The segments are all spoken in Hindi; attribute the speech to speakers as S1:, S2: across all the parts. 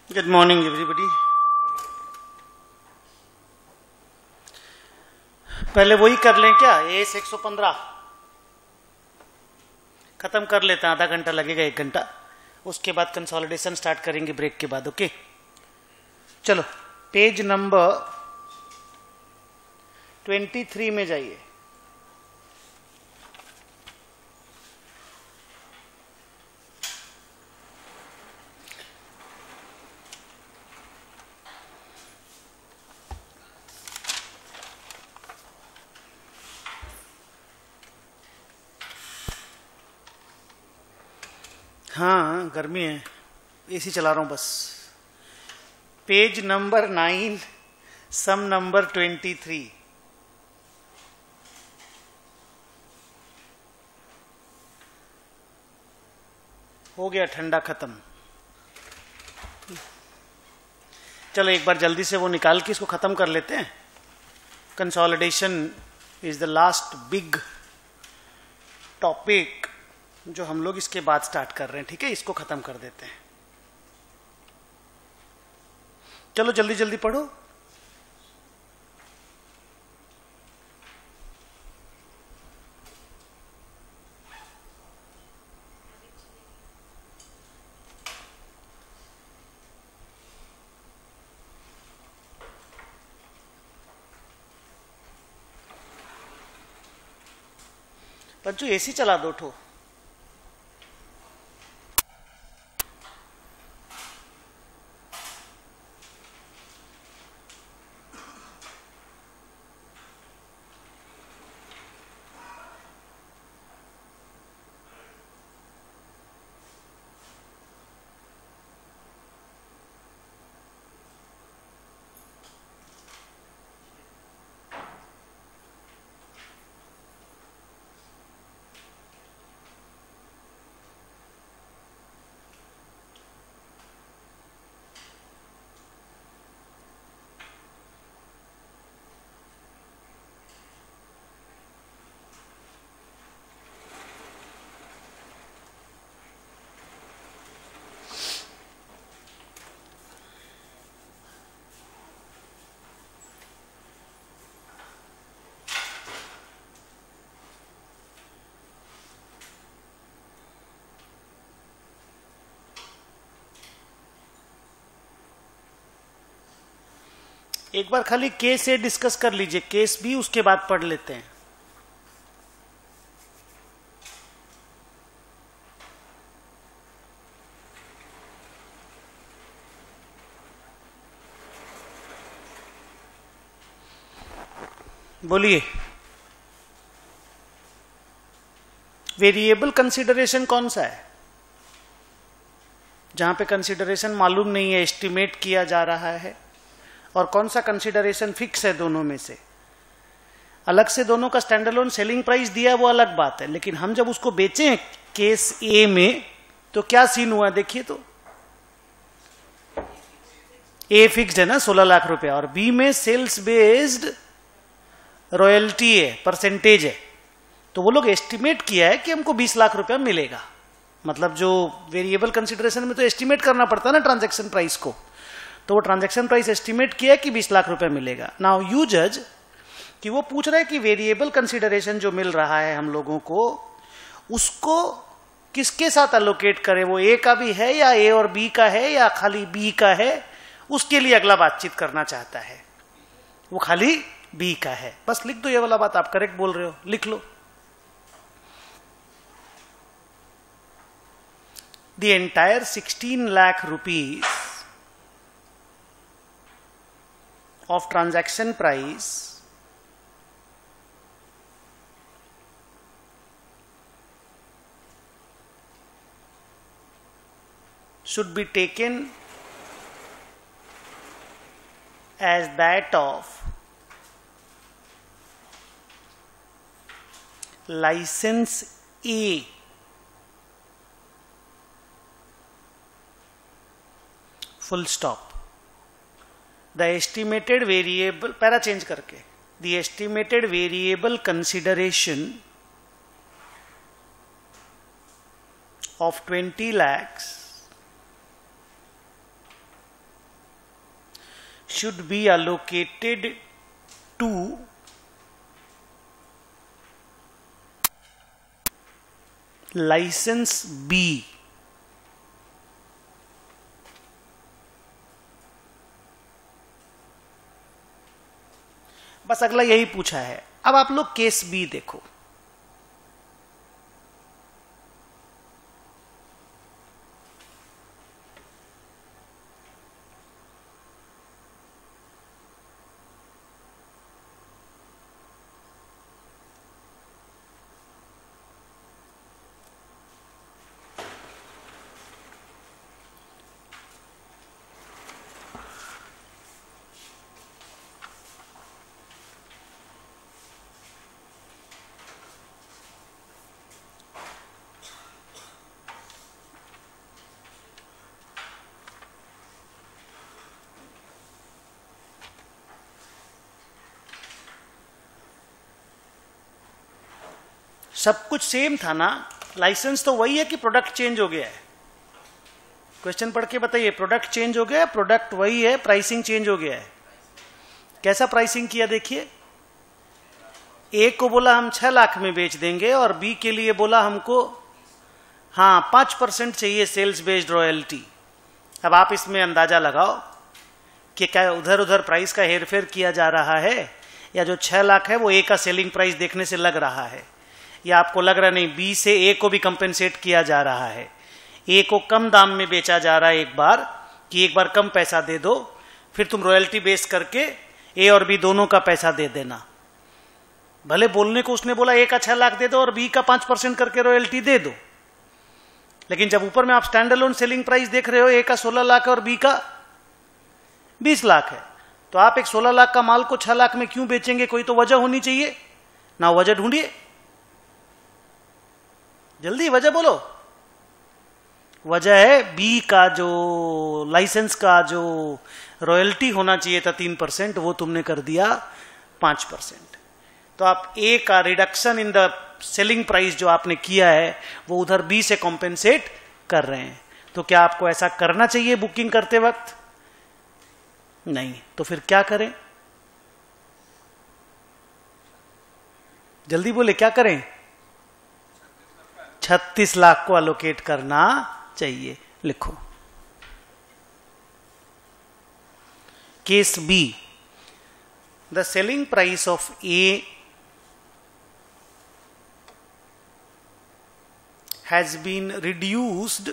S1: Good morning everybody. पहले वही कर लें क्या? एस 115 खत्म कर लेते हैं, आधा घंटा लगेगा, 1 घंटा। उसके बाद कंसोलिडेशन स्टार्ट करेंगे ब्रेक के बाद। ओके चलो, पेज नंबर 23 में जाइए। हाँ गर्मी है, एसी चला रहा हूं बस। पेज नंबर 9, सम नंबर 23। हो गया ठंडा खत्म। चलो एक बार जल्दी से वो निकाल के इसको खत्म कर लेते हैं। Consolidation is the last big topic जो हम लोग इसके बाद स्टार्ट कर रहे हैं। ठीक है, इसको खत्म कर देते हैं। चलो जल्दी जल्दी पढ़ो। पंचू एसी चला दो ठो। एक बार खाली केस से डिस्कस कर लीजिए, केस भी उसके बाद पढ़ लेते हैं। बोलिए, वेरिएबल कंसीडरेशन कौन सा है? जहां पे कंसीडरेशन मालूम नहीं है, एस्टिमेट किया जा रहा है, और कौन सा कंसीडरेशन फिक्स है? दोनों में से अलग से दोनों का स्टैंडअलोन सेलिंग प्राइस दिया वो अलग बात है, लेकिन हम जब उसको बेचे केस ए में तो क्या सीन हुआ देखिए। तो ए फिक्स्ड है ना 16 लाख रुपया, और बी में सेल्स बेस्ड रॉयल्टी है, परसेंटेज है। तो वो लोग एस्टिमेट किया है कि हमको 20 लाख रुपया मिलेगा। मतलब जो वेरिएबल कंसीडरेशन में तो एस्टिमेट करना पड़ता है ना ट्रांजैक्शन प्राइस को, तो वो ट्रांजैक्शन प्राइस एस्टिमेट किया कि 20 लाख रुपए मिलेगा। नाउ यू जज कि वो पूछ रहा है कि वेरिएबल कंसीडरेशन जो मिल रहा है हम लोगों को, उसको किसके साथ एलोकेट करें? वो ए का भी है या ए और बी का है या खाली बी का है? उसके लिए अगला बातचीत करना चाहता है। वो खाली बी का है, बस लिख दो ये वाला बात। आप करेक्ट बोल रहे हो, लिख लो। The entire 16 lakh rupees of transaction price should be taken as that of license A full stop. The estimated variable, para change करके, the estimated variable consideration of 20 lakhs should be allocated to license B बस अगला यही पूछा है। अब आप लोग केस बी देखो। सब कुछ सेम था ना, लाइसेंस तो वही है कि प्रोडक्ट चेंज हो गया है? क्वेश्चन पढ़ के बताइए, प्रोडक्ट चेंज हो गया है? प्रोडक्ट वही है, प्राइसिंग चेंज हो गया है। कैसा प्राइसिंग किया देखिए, ए को बोला हम 6 लाख में बेच देंगे और बी के लिए बोला हमको 5% चाहिए सेल्स बेस्ड रॉयल्टी। अब आप इसमें अंदाजा लगाओ कि क्या उधर उधर प्राइस का हेरफेर किया जा रहा है, या जो 6 लाख है वो ए का सेलिंग प्राइस देखने से लग रहा है, या आपको लग रहा नहीं बी से ए को भी कंपेंसेट किया जा रहा है, ए को कम दाम में बेचा जा रहा है एक बार, कि एक बार कम पैसा दे दो, फिर तुम रॉयल्टी बेस करके ए और बी दोनों का पैसा दे देना। भले बोलने को उसने बोला ए का 6 लाख दे दो और बी का 5% करके रॉयल्टी दे दो, लेकिन जब ऊपर में आप स्टैंड अलोन सेलिंग प्राइस देख रहे हो, ए का 16 लाख है और बी का 20 लाख है, तो आप एक 16 लाख का माल को 6 लाख में क्यों बेचेंगे? कोई तो वजह होनी चाहिए ना, वजह ढूंढिए, जल्दी वजह बोलो। वजह है बी का जो लाइसेंस का जो रॉयल्टी होना चाहिए था 3%, वो तुमने कर दिया 5%। तो आप ए का reduction in the selling price जो आपने किया है वो उधर बी से कॉम्पेंसेट कर रहे हैं। तो क्या आपको ऐसा करना चाहिए बुकिंग करते वक्त? नहीं। तो फिर क्या करें? जल्दी बोले, क्या करें? 36 लाख को अलोकेट करना चाहिए। लिखो case B, the selling price of A has been reduced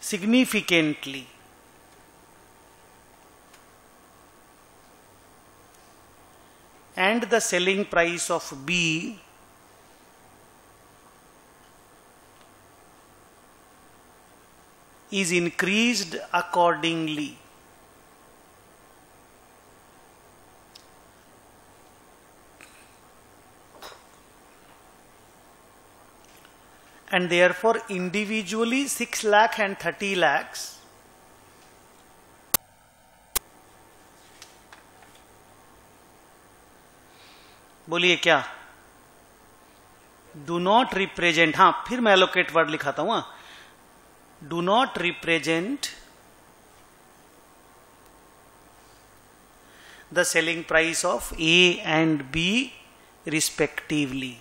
S1: significantly and the selling price of B is increased accordingly. And therefore individually 6 lakh and 30 lakhs बोलिए क्या? डू नॉट रिप्रेजेंट, फिर मैं एलोकेट वर्ड लिखाता हूं, do not represent the selling price of A and B respectively.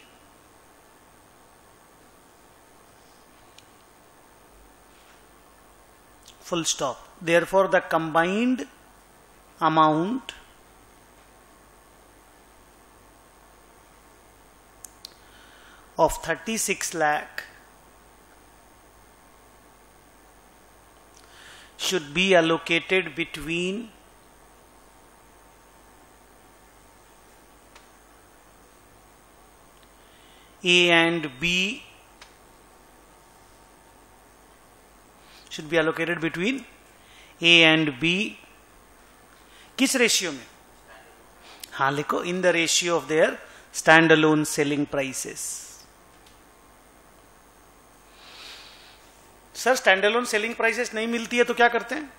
S1: Full stop. Therefore, the combined amount of 36 lakh should be allocated between A and B, should be allocated between A and B. किस रेशियो में? लिखो, in the ratio of their stand alone selling prices. Sir stand alone selling prices नहीं मिलती है तो क्या करते हैं?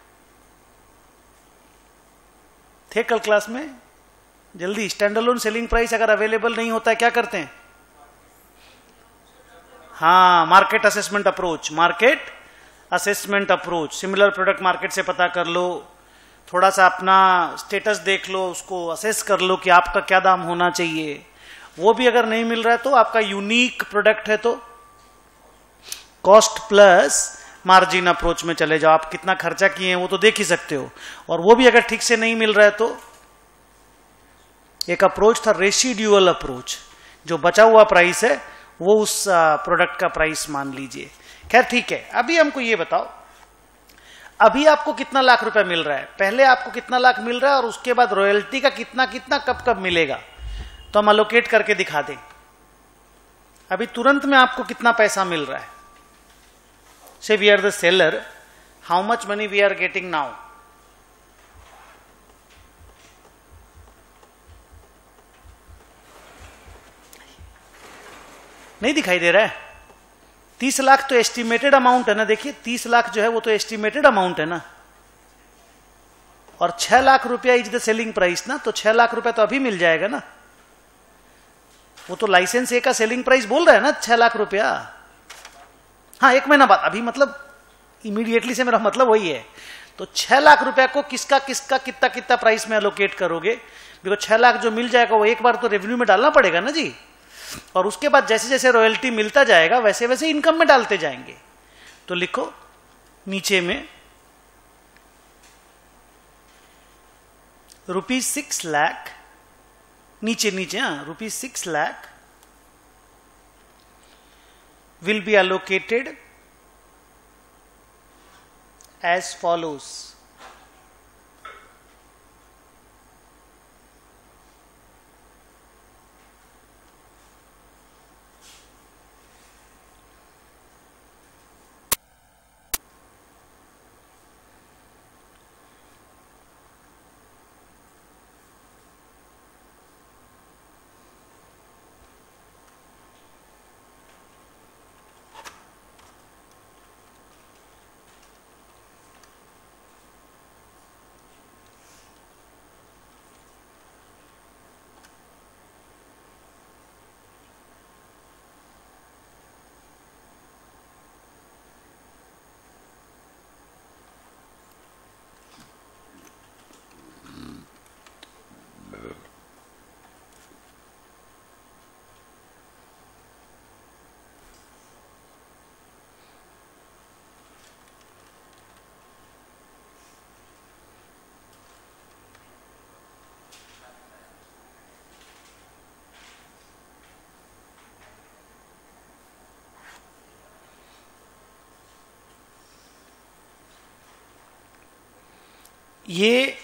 S1: थे कल क्लास में? जल्दी, स्टैंड अलोन सेलिंग प्राइस अगर अवेलेबल नहीं होता है क्या करते हैं? Market assessment approach. Market assessment approach, similar product market से पता कर लो, थोड़ा सा अपना स्टेटस देख लो, उसको असेस कर लो कि आपका क्या दाम होना चाहिए। वो भी अगर नहीं मिल रहा है तो आपका यूनिक प्रोडक्ट है तो कॉस्ट प्लस मार्जिन अप्रोच में चले जाओ। आप कितना खर्चा किए हैं वो तो देख ही सकते हो, और वो भी अगर ठीक से नहीं मिल रहा है तो एक अप्रोच था रेसिड्यूअल अप्रोच, जो बचा हुआ प्राइस है वो उस प्रोडक्ट का प्राइस मान लीजिए। खैर ठीक है, अभी हमको ये बताओ, अभी आपको कितना लाख रुपए मिल रहा है, पहले आपको कितना लाख मिल रहा है और उसके बाद रॉयल्टी का कितना कितना कब कब मिलेगा, तो हम अलोकेट करके दिखा दें। अभी तुरंत में आपको कितना पैसा मिल रहा है। Say we are the seller, how much money we are getting now. नहीं दिखाई दे रहा है। 30 लाख तो एस्टिमेटेड अमाउंट है ना, देखिए 30 लाख जो है वो तो एस्टिमेटेड अमाउंट है ना, और 6 लाख रुपया इज द सेलिंग प्राइस ना, तो 6 लाख रुपया तो अभी मिल जाएगा ना। वो तो लाइसेंस ए का सेलिंग प्राइस बोल रहा है ना 6 लाख रुपया। हाँ 1 महीना बाद, अभी मतलब इमीडिएटली से मेरा मतलब वही है। तो 6 लाख रुपया को किसका किसका कितना कितना प्राइस में एलोकेट करोगे, बिकॉज 6 लाख जो मिल जाएगा वो एक बार तो रेवेन्यू में डालना पड़ेगा ना जी, और उसके बाद जैसे जैसे रॉयल्टी मिलता जाएगा वैसे वैसे इनकम में डालते जाएंगे। तो लिखो नीचे में ₹6 लाख, नीचे नीचे ₹6 lakh will be allocated as follows. ये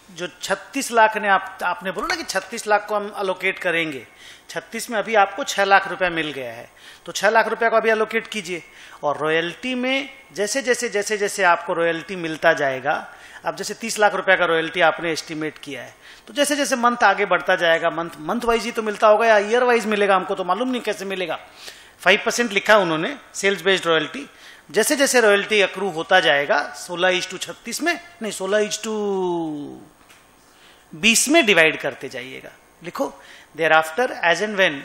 S1: जो 36 लाख ने आपने बोला ना कि 36 लाख को हम अलोकेट करेंगे, 36 में अभी आपको 6 लाख रुपया मिल गया है, तो 6 लाख रुपया को अभी अलोकेट कीजिए। और रॉयल्टी में जैसे जैसे जैसे जैसे आपको रॉयल्टी मिलता जाएगा, अब जैसे 30 लाख रुपया का रॉयल्टी आपने एस्टिमेट किया है, तो जैसे जैसे मंथ आगे बढ़ता जाएगा, मंथ वाइज ही तो मिलता होगा या ईयर वाइज मिलेगा, हमको तो मालूम नहीं कैसे मिलेगा। 5% लिखा उन्होंने सेल्स बेस्ड रॉयल्टी। जैसे जैसे रॉयल्टी अक्रू होता जाएगा 16:36 में, नहीं 16:20 में डिवाइड करते जाइएगा। लिखो thereafter as and when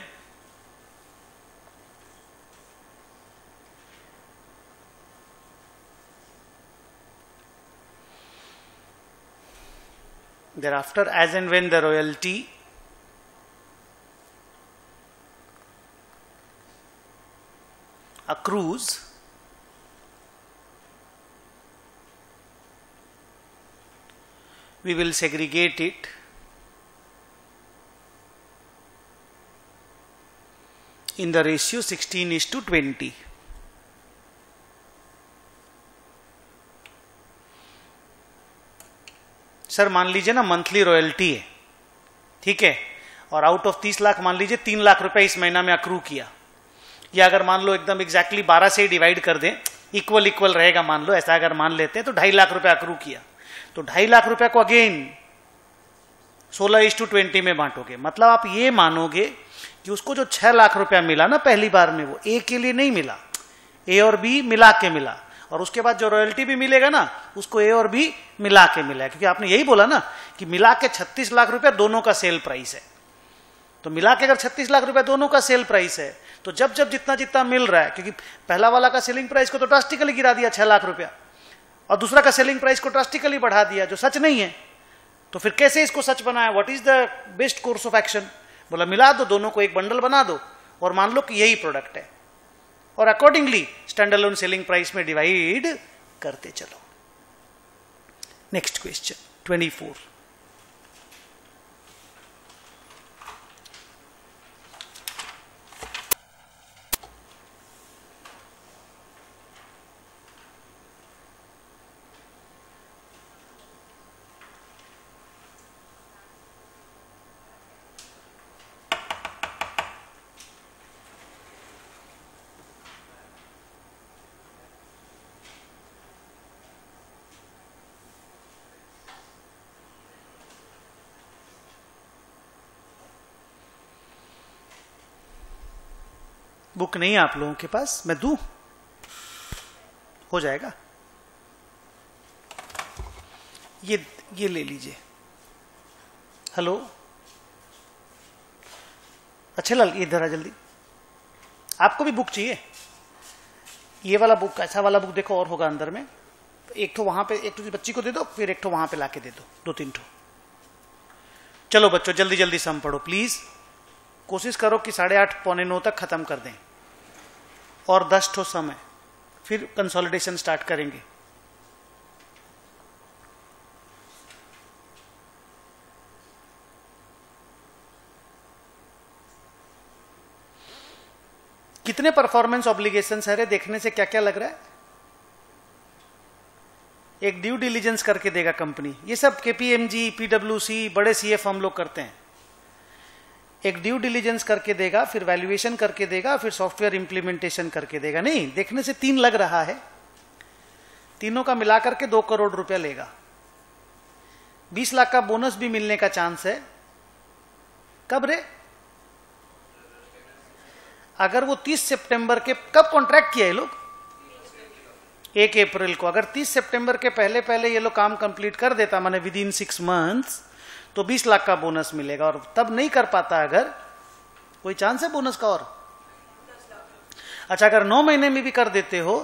S1: the royalty accrues, we will segregate it in the ratio 16:20. Sir मान लीजिए ना मंथली रॉयल्टी है, ठीक है, और आउट ऑफ 30 लाख मान लीजिए 3 लाख रुपए इस महीना में अक्रू किया, या अगर मान लो एकदम एग्जैक्टली 12 से ही डिवाइड कर दें, इक्वल इक्वल रहेगा मान लो, ऐसा अगर मान लेते हैं तो 2.5 लाख रुपए अक्रू किया, तो 2.5 लाख रुपए को अगेन 16:20 में बांटोगे। मतलब आप ये मानोगे कि उसको जो 6 लाख रुपया मिला ना पहली बार में, वो ए के लिए नहीं मिला, ए और बी मिला के मिला, और उसके बाद जो रॉयल्टी भी मिलेगा ना उसको ए और बी मिला के मिला है, क्योंकि आपने यही बोला ना कि मिला के 36 लाख रुपया दोनों का सेल प्राइस है। तो मिला के अगर 36 लाख रुपया दोनों का सेल प्राइस है तो जब जब जितना जितना मिल रहा है, क्योंकि पहला वाला का सेलिंग प्राइस को तो ड्रास्टिकली गिरा दिया 6 लाख रुपया, और दूसरा का सेलिंग प्राइस को ड्रास्टिकली बढ़ा दिया, जो सच नहीं है। तो फिर कैसे इसको सच बनाया, what is the best course of action? बोला मिला दो, दोनों को एक बंडल बना दो और मान लो कि यही प्रोडक्ट है, और accordingly stand alone selling price में डिवाइड करते चलो। Next question 24। बुक नहीं है आप लोगों के पास, मैं दूं? हो जाएगा, ये ले लीजिए। हेलो, अच्छे लाल, इधर आ जल्दी। आपको भी बुक चाहिए? ये वाला बुक, ऐसा वाला बुक देखो और होगा अंदर में। एक तो वहां पे, एक तो बच्ची को दे दो, फिर एक तो वहां पे लाके दे दो, 2-3 ठो। चलो बच्चों जल्दी जल्दी सम पढ़ो प्लीज। कोशिश करो कि 8:30 पौने 9 तक खत्म कर दें, और 10 ठो सम है, फिर कंसोलिडेशन स्टार्ट करेंगे। कितने परफॉर्मेंस ऑब्लिगेशंस है रे? देखने से क्या क्या लग रहा है? एक ड्यू डिलीजेंस करके देगा कंपनी, ये सब केपीएमजी, पीडब्ल्यूसी, बड़े सीएफ हम लोग करते हैं। एक ड्यू डिलीजेंस करके देगा, फिर वैल्यूएशन करके देगा, फिर सॉफ्टवेयर इंप्लीमेंटेशन करके देगा। नहीं, देखने से 3 लग रहा है, तीनों का मिलाकर के 2 करोड़ रुपया लेगा। 20 लाख का बोनस भी मिलने का चांस है। कब रे? अगर वो 30 सितंबर के, कब कॉन्ट्रैक्ट किया ये लोग? 1 अप्रैल को। अगर 30 सितंबर के पहले पहले ये लोग काम कंप्लीट कर देता, माने विद इन 6 मंथ्स, तो 20 लाख का बोनस मिलेगा। और तब नहीं कर पाता, अगर कोई चांस है बोनस का? और अच्छा, अगर 9 महीने में भी कर देते हो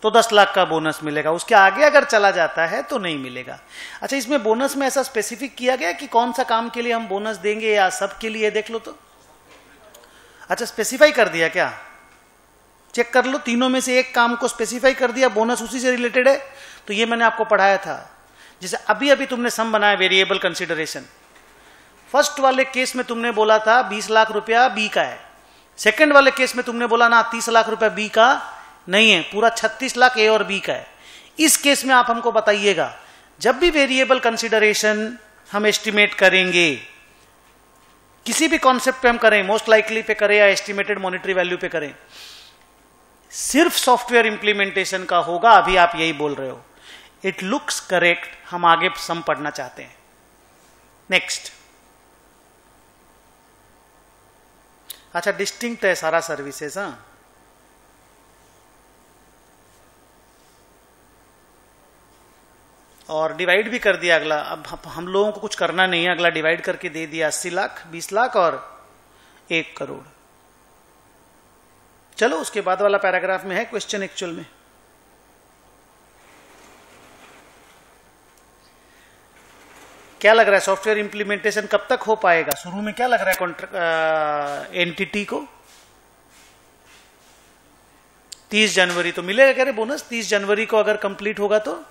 S1: तो 10 लाख का बोनस मिलेगा। उसके आगे अगर चला जाता है तो नहीं मिलेगा। अच्छा, इसमें बोनस में ऐसा स्पेसिफिक किया गया कि कौन सा काम के लिए हम बोनस देंगे या सब के लिए? देख लो तो। अच्छा, स्पेसिफाई कर दिया क्या? चेक कर लो, तीनों में से एक काम को स्पेसिफाई कर दिया, बोनस उसी से रिलेटेड है। तो ये मैंने आपको पढ़ाया था, जैसे अभी अभी तुमने सम बनाया वेरिएबल कंसिडरेशन। फर्स्ट वाले केस में तुमने बोला था 20 लाख रुपया बी का है, सेकंड वाले केस में तुमने बोला ना 30 लाख रुपया बी का नहीं है, पूरा 36 लाख ए और बी का है। इस केस में आप हमको बताइएगा, जब भी वेरिएबल कंसिडरेशन हम एस्टिमेट करेंगे, किसी भी कॉन्सेप्ट पे हम करें, मोस्ट लाइकली पे करें या एस्टिमेटेड मॉनेटरी वैल्यू पे करें, सिर्फ सॉफ्टवेयर इंप्लीमेंटेशन का होगा। अभी आप यही बोल रहे हो, इट लुक्स करेक्ट। हम आगे सम पढ़ना चाहते हैं। नेक्स्ट। अच्छा, डिस्टिंक्ट है सारा सर्विसेज। हाँ, और डिवाइड भी कर दिया अगला। अब हम लोगों को कुछ करना नहीं है, अगला डिवाइड करके दे दिया 80 लाख, 20 लाख और 1 करोड़। चलो उसके बाद वाला पैराग्राफ में है क्वेश्चन एक्चुअल में। क्या लग रहा है सॉफ्टवेयर इंप्लीमेंटेशन कब तक हो पाएगा? शुरू में क्या लग रहा है एंटिटी को? 30 जनवरी तो मिलेगा क्या रे बोनस? 30 जनवरी को अगर कंप्लीट होगा तो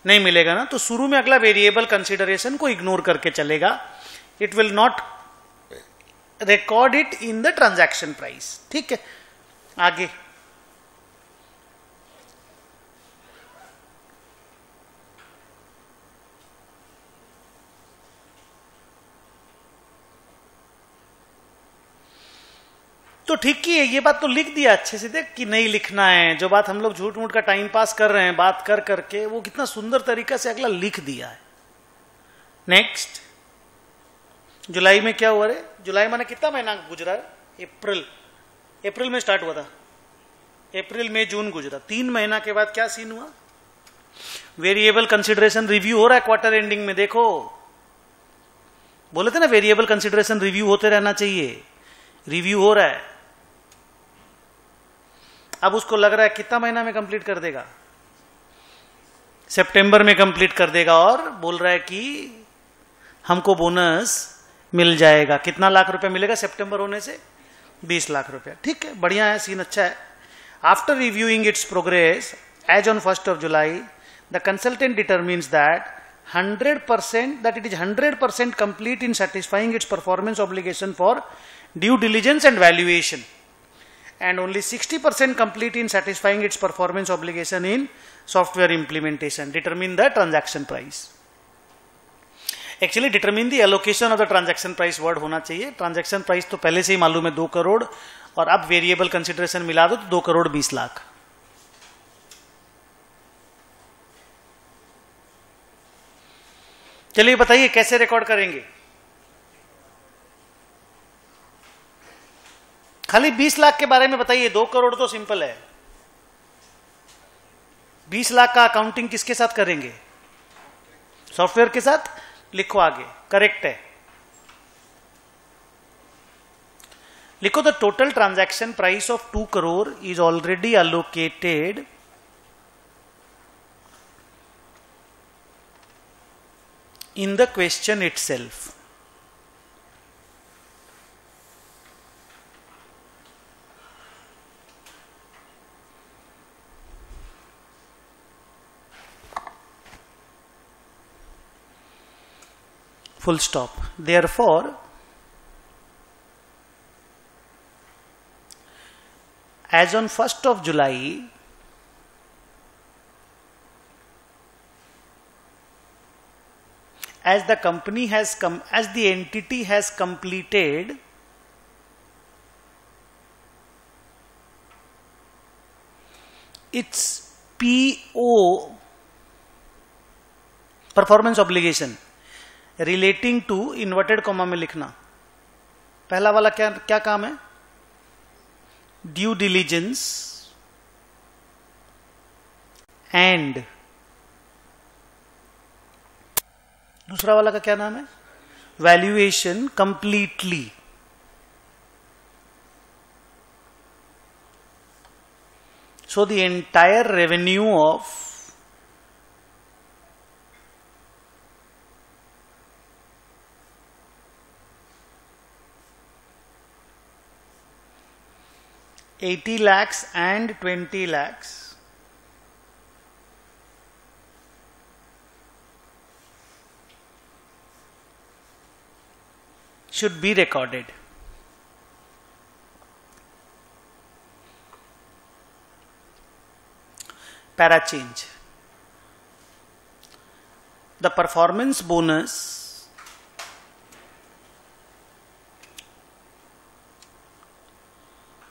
S1: नहीं मिलेगा ना। तो शुरू में अगला वेरिएबल कंसिडरेशन को इग्नोर करके चलेगा। It will not record it in the transaction price. ठीक है, आगे। तो ठीक ही है, ये बात तो लिख दिया अच्छे से। देख कि नहीं लिखना है, जो बात हम लोग झूठ मूठ का टाइम पास कर रहे हैं बात कर करके, वो कितना सुंदर तरीका से अगला लिख दिया है। नेक्स्ट। जुलाई में क्या हुआ रे? जुलाई माने कितना महीना गुजरा? अप्रैल में स्टार्ट हुआ था, अप्रैल मई जून गुजरा, 3 महीना के बाद क्या सीन हुआ? वेरिएबल कंसिडरेशन रिव्यू हो रहा है क्वार्टर एंडिंग में। देखो, बोले थे ना वेरिएबल कंसिडरेशन रिव्यू होते रहना चाहिए, रिव्यू हो रहा है। अब उसको लग रहा है कितना महीना में कंप्लीट कर देगा, सितंबर में कंप्लीट कर देगा, और बोल रहा है कि हमको बोनस मिल जाएगा। कितना लाख रुपए मिलेगा सितंबर होने से? 20 लाख रुपए। ठीक है, बढ़िया है, सीन अच्छा है। After reviewing its progress as on 1st of July, the consultant determines that 100% that it is 100% complete in satisfying its performance obligation for due diligence and valuation, and only 60% complete in satisfying its performance obligation in software implementation. Determine the transaction price. Actually determine the allocation of the transaction price word होना चाहिए। ट्रांजैक्शन प्राइस तो पहले से ही मालूम है 2 करोड़, और अब वेरिएबल कंसिडरेशन मिला दो तो 2 करोड़ 20 लाख। चलिए बताइए कैसे रिकॉर्ड करेंगे। खाली 20 लाख के बारे में बताइए, 2 करोड़ तो सिंपल है। 20 लाख का अकाउंटिंग किसके साथ करेंगे? सॉफ्टवेयर के साथ। लिखो आगे, करेक्ट है। लिखो the total transaction price of 2 crore is already allocated in the question itself. Full stop. Therefore, as on 1st of July, as the company has as the entity has completed its PO performance obligation relating to inverted comma में लिखना। पहला वाला क्या क्या काम है? ड्यू डिलीजेंस एंड दूसरा वाला का क्या नाम है? Valuation completely. So the entire revenue of $80 lakhs and $20 lakhs should be recorded. Para change. The performance bonus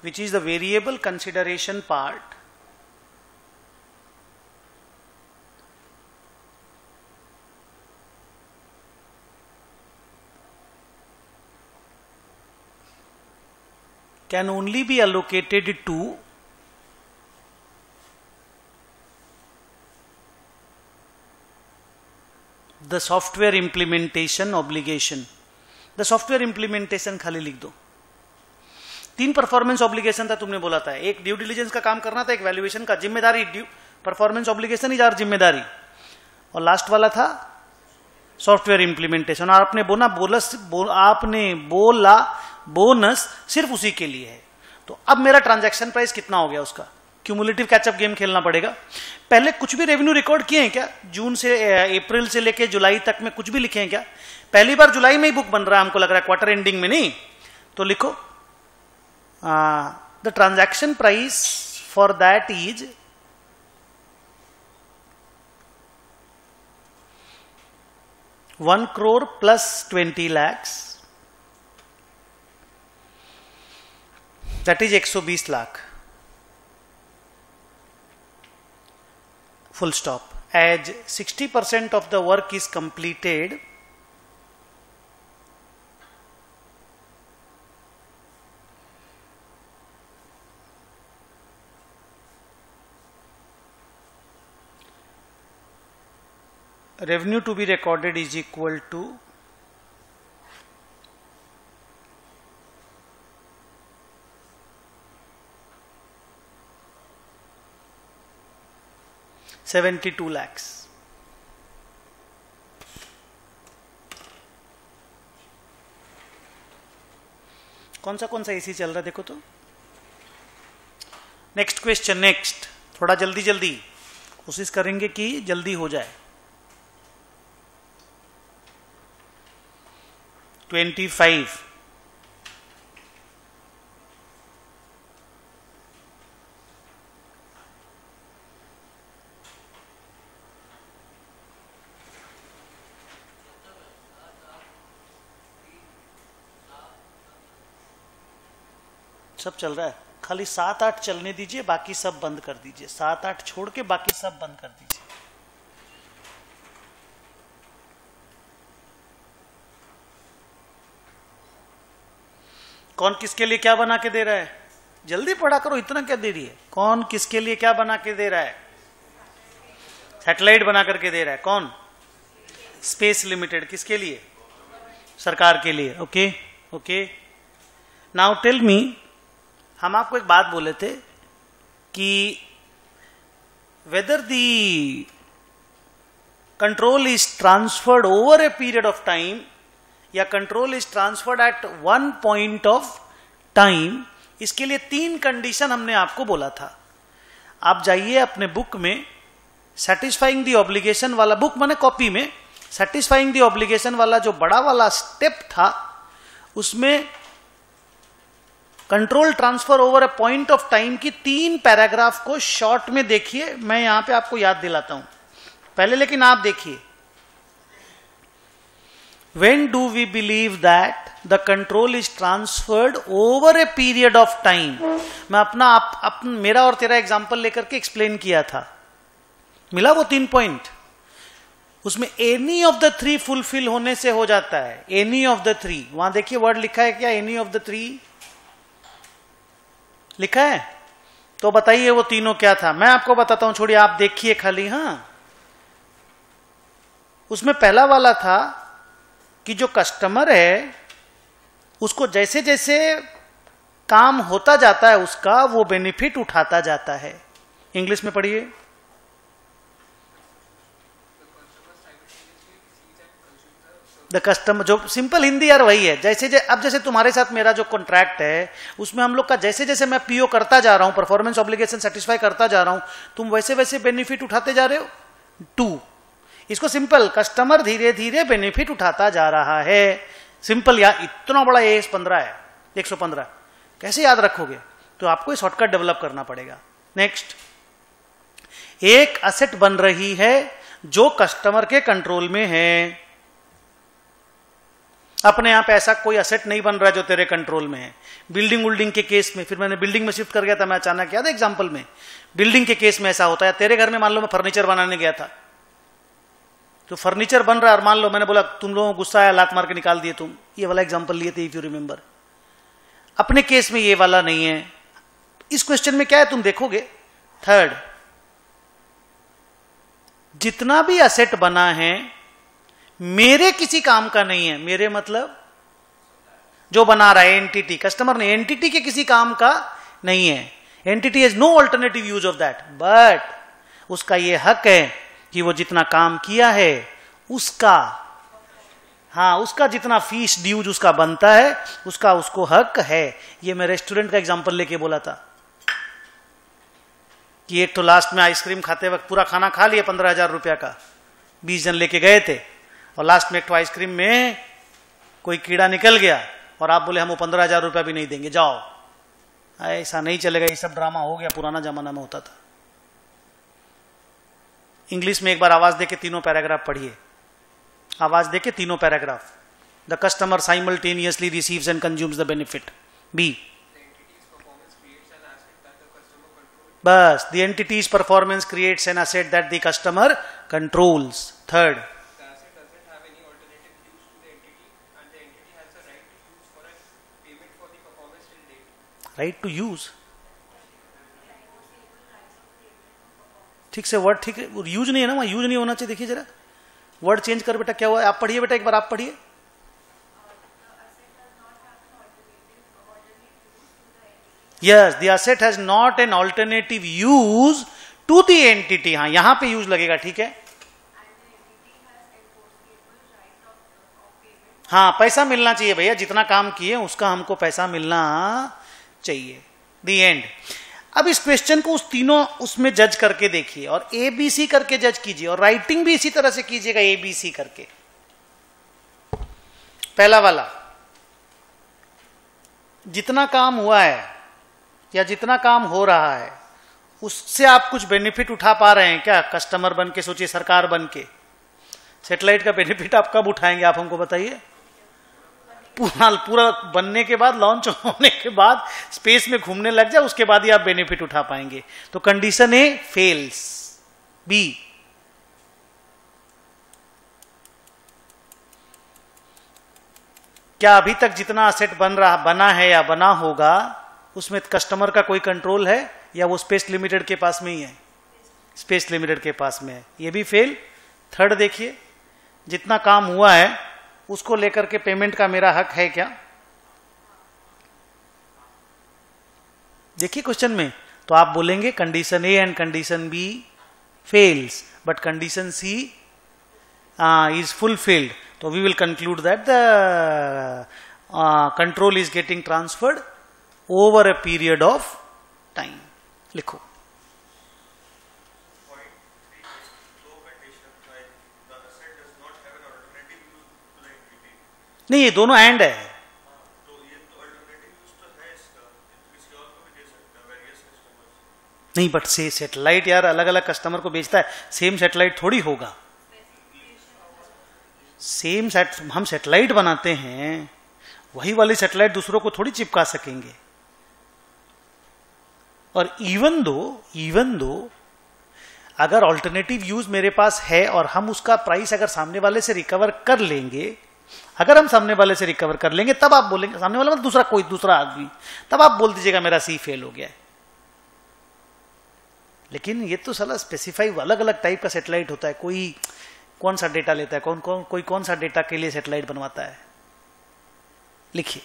S1: which is the variable consideration part can only be allocated to the software implementation obligation. The software implementation खाली लिख दो। 3 परफॉर्मेंस ऑब्लिगेशन था, तुमने बोला था। एक ड्यू डिलीजेंस का काम करना था, एक वैल्यूएशन का। जिम्मेदारी due performance obligation is our जिम्मेदारी, और लास्ट वाला था सॉफ्टवेयर इंप्लीमेंटेशन। और आपने बोला बोनस सिर्फ उसी के लिए है। तो अब मेरा ट्रांजैक्शन प्राइस कितना हो गया, उसका क्यूमुलेटिव कैचअप गेम खेलना पड़ेगा। पहले कुछ भी रेवेन्यू रिकॉर्ड किए हैं क्या? जून से अप्रैल से लेके जुलाई तक में कुछ भी लिखे हैं क्या? पहली बार जुलाई में ही बुक बन रहा है, हमको लग रहा है क्वार्टर एंडिंग में नहीं। तो लिखो the transaction price for that is $1 crore plus 20 lakhs, that is 120 lakh. Full stop. As 60% of the work is completed, revenue to be recorded is equal to 72 lakhs। कौन सा एसी चल रहा है देखो तो। नेक्स्ट क्वेश्चन, नेक्स्ट, थोड़ा जल्दी जल्दी कोशिश करेंगे कि जल्दी हो जाए। 25। सब चल रहा है, खाली 7-8 चलने दीजिए, बाकी सब बंद कर दीजिए। 7-8 छोड़ के बाकी सब बंद कर दीजिए। कौन किसके लिए क्या बना के दे रहा है? जल्दी पढ़ा करो, इतना क्या दे रही है। कौन किसके लिए क्या बना के दे रहा है? सैटेलाइट बना करके दे रहा है। कौन? Space limited. किसके लिए? सरकार के लिए। Okay okay, now tell me, हम आपको एक बात बोले थे कि whether the control is transferred over a period of time या control is transferred at one point of time, इसके लिए 3 कंडीशन हमने आपको बोला था। आप जाइए अपने बुक में, सेटिस्फाइंग दी ऑब्लिगेशन वाला, बुक माने कॉपी में, सेटिस्फाइंग दी ऑब्लिगेशन वाला जो बड़ा वाला स्टेप था, उसमें control transfer over A point of time की 3 पैराग्राफ को शॉर्ट में देखिए। मैं यहां पे आपको याद दिलाता हूं पहले, लेकिन आप देखिए। When do we believe that the control is transferred over a period of time? मैं अपना मेरा और तेरा एग्जांपल लेकर के एक्सप्लेन किया था, मिला वो 3 पॉइंट। उसमें एनी ऑफ द 3 फुलफिल होने से हो जाता है। एनी ऑफ द 3, वहां देखिए वर्ड लिखा है क्या? एनी ऑफ द 3 लिखा है, तो बताइए वो तीनों क्या था। मैं आपको बताता हूं, छोड़िए, आप देखिए खाली। हां, उसमें पहला वाला था कि जो कस्टमर है उसको जैसे जैसे काम होता जाता है उसका वो बेनिफिट उठाता जाता है। इंग्लिश में पढ़िए। द कस्टमर, जो सिंपल हिंदी यार वही है। अब जैसे तुम्हारे साथ मेरा जो कॉन्ट्रैक्ट है उसमें हम लोग का जैसे जैसे मैं पीओ करता जा रहा हूं, परफॉर्मेंस ऑब्लिगेशन सेटिस्फाई करता जा रहा हूं, तुम वैसे वैसे बेनिफिट उठाते जा रहे हो। 2, इसको सिंपल, कस्टमर धीरे धीरे बेनिफिट उठाता जा रहा है। सिंपल यार, इतना बड़ा एएस 15 है, 115 कैसे याद रखोगे? तो आपको शॉर्टकट डेवलप करना पड़ेगा। नेक्स्ट, एक असेट बन रही है जो कस्टमर के कंट्रोल में है। अपने यहां पे ऐसा कोई असेट नहीं बन रहा जो तेरे कंट्रोल में है। बिल्डिंग के केस में, फिर मैंने बिल्डिंग में शिफ्ट कर गया था, मैं अचानक याद है एग्जांपल में, बिल्डिंग के केस में ऐसा होता है। तेरे घर में मान लो मैं फर्नीचर बनाने गया था, तो फर्नीचर बन रहा है और मान लो मैंने बोला तुम लोगों को गुस्सा आया, लात मार के निकाल दिए तुम। ये वाला एग्जांपल लिए थे, इफ यू रिमेंबर। अपने केस में ये वाला नहीं है। इस क्वेश्चन में क्या है तुम देखोगे। 3rd, जितना भी असेट बना है मेरे किसी काम का नहीं है। मेरे मतलब जो बना रहा है एंटिटी, कस्टमर ने, एंटिटी के किसी काम का नहीं है। Entity has no alternative use of that, but उसका यह हक है कि वो जितना काम किया है उसका, हाँ, उसका जितना फीस ड्यूज उसका बनता है, उसका उसको हक है। ये मैं रेस्टोरेंट का एग्जांपल लेके बोला था कि एक तो लास्ट में आइसक्रीम खाते वक्त पूरा खाना खा लिया 15,000 रुपया का, 20 जन लेके गए थे, और लास्ट में एक तो आइसक्रीम में कोई कीड़ा निकल गया और आप बोले हम वो 15,000 रुपया भी नहीं देंगे, जाओ। ऐसा नहीं चलेगा, ये सब ड्रामा हो गया, पुराना जमाना में होता था। इंग्लिश में एक बार आवाज देके तीनों पैराग्राफ पढ़िए। आवाज देके तीनों paragraph. The customer simultaneously receives and consumes the benefit. B, बस, the entity's performance creates an asset that the customer controls. 3rd, right to use. ठीक से वर्ड ठीक है, यूज नहीं है ना, वहां यूज नहीं होना चाहिए। देखिए जरा वर्ड चेंज कर बेटा, क्या हुआ? आप पढ़िए बेटा, एक बार आप पढ़िए। Yes, the asset has not an alternative use to the entity, हाँ यहां पे यूज लगेगा, ठीक है। हाँ पैसा मिलना चाहिए भैया, जितना काम किए उसका हमको पैसा मिलना चाहिए, दी एंड। अब इस क्वेश्चन को उस तीनों उसमें जज करके देखिए और ए बी सी करके जज कीजिए, और राइटिंग भी इसी तरह से कीजिएगा, ए बी सी करके। पहला वाला, जितना काम हुआ है या जितना काम हो रहा है उससे आप कुछ बेनिफिट उठा पा रहे हैं क्या? कस्टमर बन के सोचिए, सरकार बन के। सैटेलाइट का बेनिफिट आप कब उठाएंगे, आप हमको बताइए। पूरा बनने के बाद, लॉन्च होने के बाद, स्पेस में घूमने लग जाए, उसके बाद ही आप बेनिफिट उठा पाएंगे। तो कंडीशन ए फेल्स। बी, क्या अभी तक जितना असेट बना है या बना होगा उसमें कस्टमर का कोई कंट्रोल है, या वो स्पेस लिमिटेड के पास में ही है? स्पेस लिमिटेड के पास में है, ये भी फेल। थर्ड देखिए, जितना काम हुआ है उसको लेकर के पेमेंट का मेरा हक है क्या? देखिए क्वेश्चन में, तो आप बोलेंगे condition A and condition B fails, but condition C is fulfilled. So we will conclude that the control is getting transferred over a period of time. लिखो। नहीं, ये दोनों एंड है। नहीं, बट से सेटेलाइट यार अलग अलग कस्टमर को बेचता है, सेम सेटेलाइट थोड़ी होगा। सेम हम सेटेलाइट बनाते हैं, वही वाली सेटेलाइट दूसरों को थोड़ी चिपका सकेंगे। और इवन दो अगर ऑल्टरनेटिव यूज मेरे पास है और हम उसका प्राइस अगर सामने वाले से रिकवर कर लेंगे, तब आप बोलेंगे, सामने वाला मतलब कोई दूसरा आदमी, तब आप बोल दीजिएगा मेरा सी फेल हो गया है। लेकिन ये तो साला स्पेसिफाई अलग अलग टाइप का सेटेलाइट होता है, कोई कौन सा डेटा लेता है, कोई कौन सा डेटा के लिए सेटेलाइट बनवाता है। लिखिए।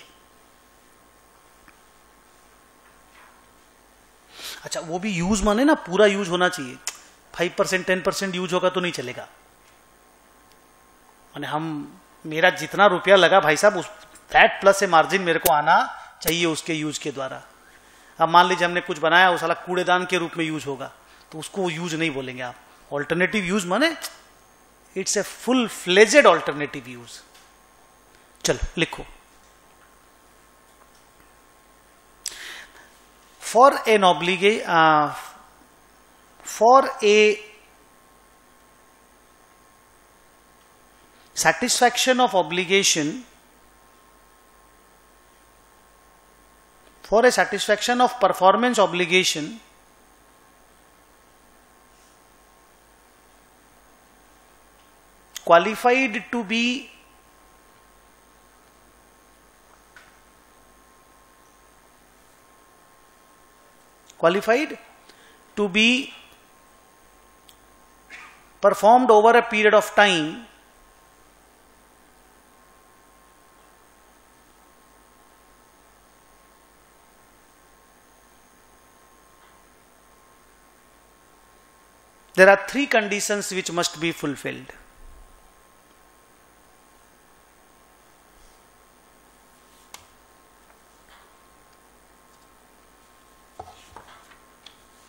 S1: अच्छा, वो भी यूज माने ना पूरा यूज होना चाहिए। 5% 10% यूज होगा तो नहीं चलेगा। माने मेरा जितना रुपया लगा भाई साहब, उस दैट प्लस से मार्जिन मेरे को आना चाहिए उसके यूज के द्वारा। अब मान लीजिए हमने कुछ बनाया, वो साला कूड़ेदान के रूप में यूज होगा, तो उसको यूज नहीं बोलेंगे आप। ऑल्टरनेटिव यूज माने it's a full fledged alternative use. चलो लिखो। For a satisfaction of obligation, for a satisfaction of performance obligation, qualified to be performed over a period of time, there are 3 conditions which must be fulfilled.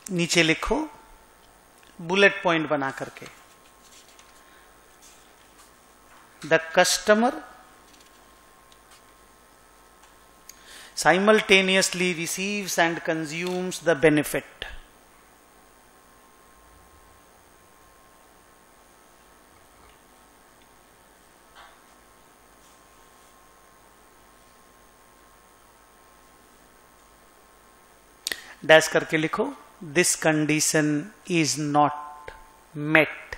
S1: नीचे लिखो बुलेट पॉइंट बना करके। The customer simultaneously receives and consumes the benefit. Dash करके लिखो, this condition is not met.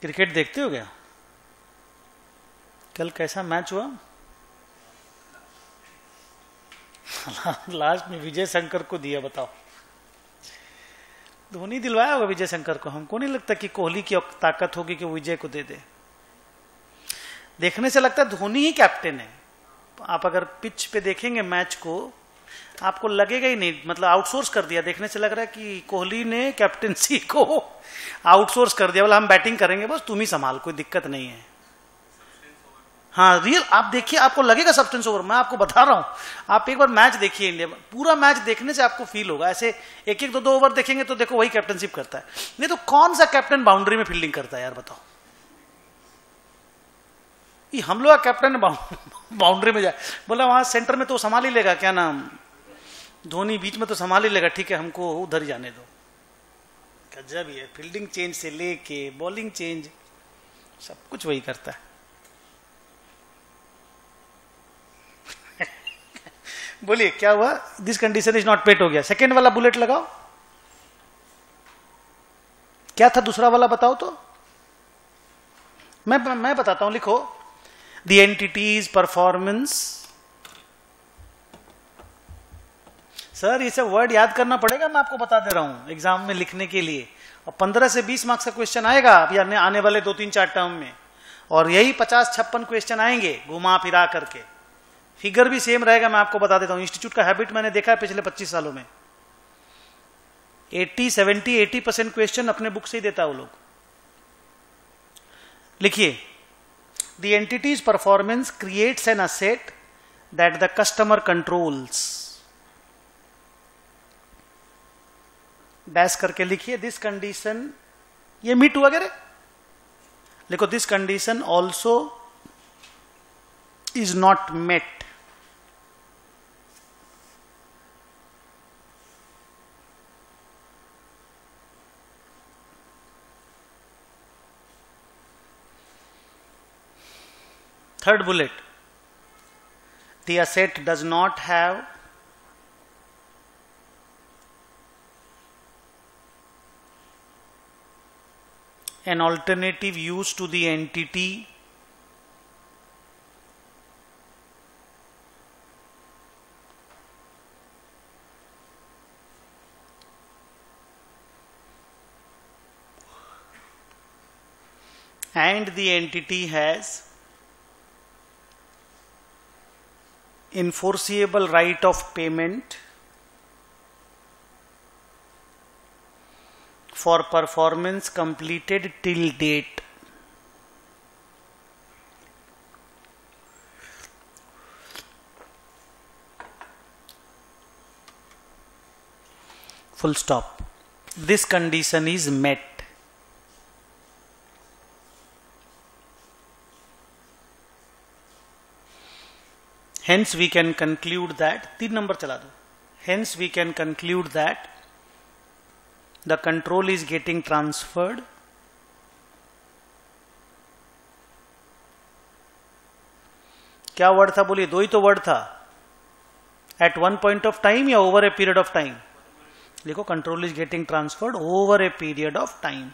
S1: Cricket देखते हो क्या? कल कैसा मैच हुआ? लास्ट में विजय शंकर को दिया, बताओ। धोनी दिलवाया होगा विजय शंकर को। हमको नहीं लगता कि कोहली की ताकत होगी कि विजय को दे दे। देखने से लगता है धोनी ही कैप्टन है, आप अगर पिच पे देखेंगे मैच को, आपको लगेगा ही नहीं, मतलब आउटसोर्स कर दिया। देखने से लग रहा है कि कोहली ने कैप्टेंसी को आउटसोर्स कर दिया, बोला हम बैटिंग करेंगे, बस तुम ही संभाल, कोई दिक्कत नहीं है। हाँ रियल, आप देखिए, आपको लगेगा सब्सटेंस ओवर। मैं आपको बता रहा हूं, आप एक बार मैच देखिए इंडिया में, पूरा मैच देखने से आपको फील होगा। ऐसे एक एक दो ओवर देखेंगे तो देखो वही कैप्टनशिप करता है। नहीं तो कौन सा कैप्टन बाउंड्री में फील्डिंग करता है यार, बताओ। ये हम लोग का कैप्टन बाउंड्री में जाए, बोला वहां सेंटर में तो संभाल ही लेगा, क्या नाम, धोनी बीच में तो संभाल ही लेगा, ठीक है हमको उधर ही जाने दो। गजब ही है, फील्डिंग चेंज से लेके बॉलिंग चेंज, सब कुछ वही करता है। बोलिए क्या हुआ? This condition is not met हो गया। सेकेंड वाला बुलेट लगाओ, क्या था दूसरा वाला बताओ तो। मैं बताता हूं, लिखो द एंटिटीज परफॉर्मेंस। सर ये सब वर्ड याद करना पड़ेगा, मैं आपको बता दे रहा हूं एग्जाम में लिखने के लिए। और 15 से 20 मार्क्स का क्वेश्चन आएगा अभी आने वाले 2-3-4 टर्म में, और यही 50-56 क्वेश्चन आएंगे घुमा फिरा करके। फिगर भी सेम रहेगा, मैं आपको बता देता हूं। इंस्टीट्यूट का हैबिट मैंने देखा है पिछले 25 सालों में, 80% क्वेश्चन अपने बुक से ही देता है वो लोग। लिखिए, the entity's performance creates an asset that the customer controls. Dash करके लिखिए, दिस कंडीशन, ये मीट हुआ क्या रे? लिखो, this condition also is not met Third bullet, the asset does not have an alternative use to the entity and the entity has enforceable right of payment for performance completed till date. Full stop. This condition is met. Hence we can conclude that, 3 number चला दो, hence we can conclude that the control is getting transferred क्या वर्ड था बोलिए? 2 ही तो वर्ड था। at one point of time या over a period of time? लिखो, control is getting transferred over a period of time.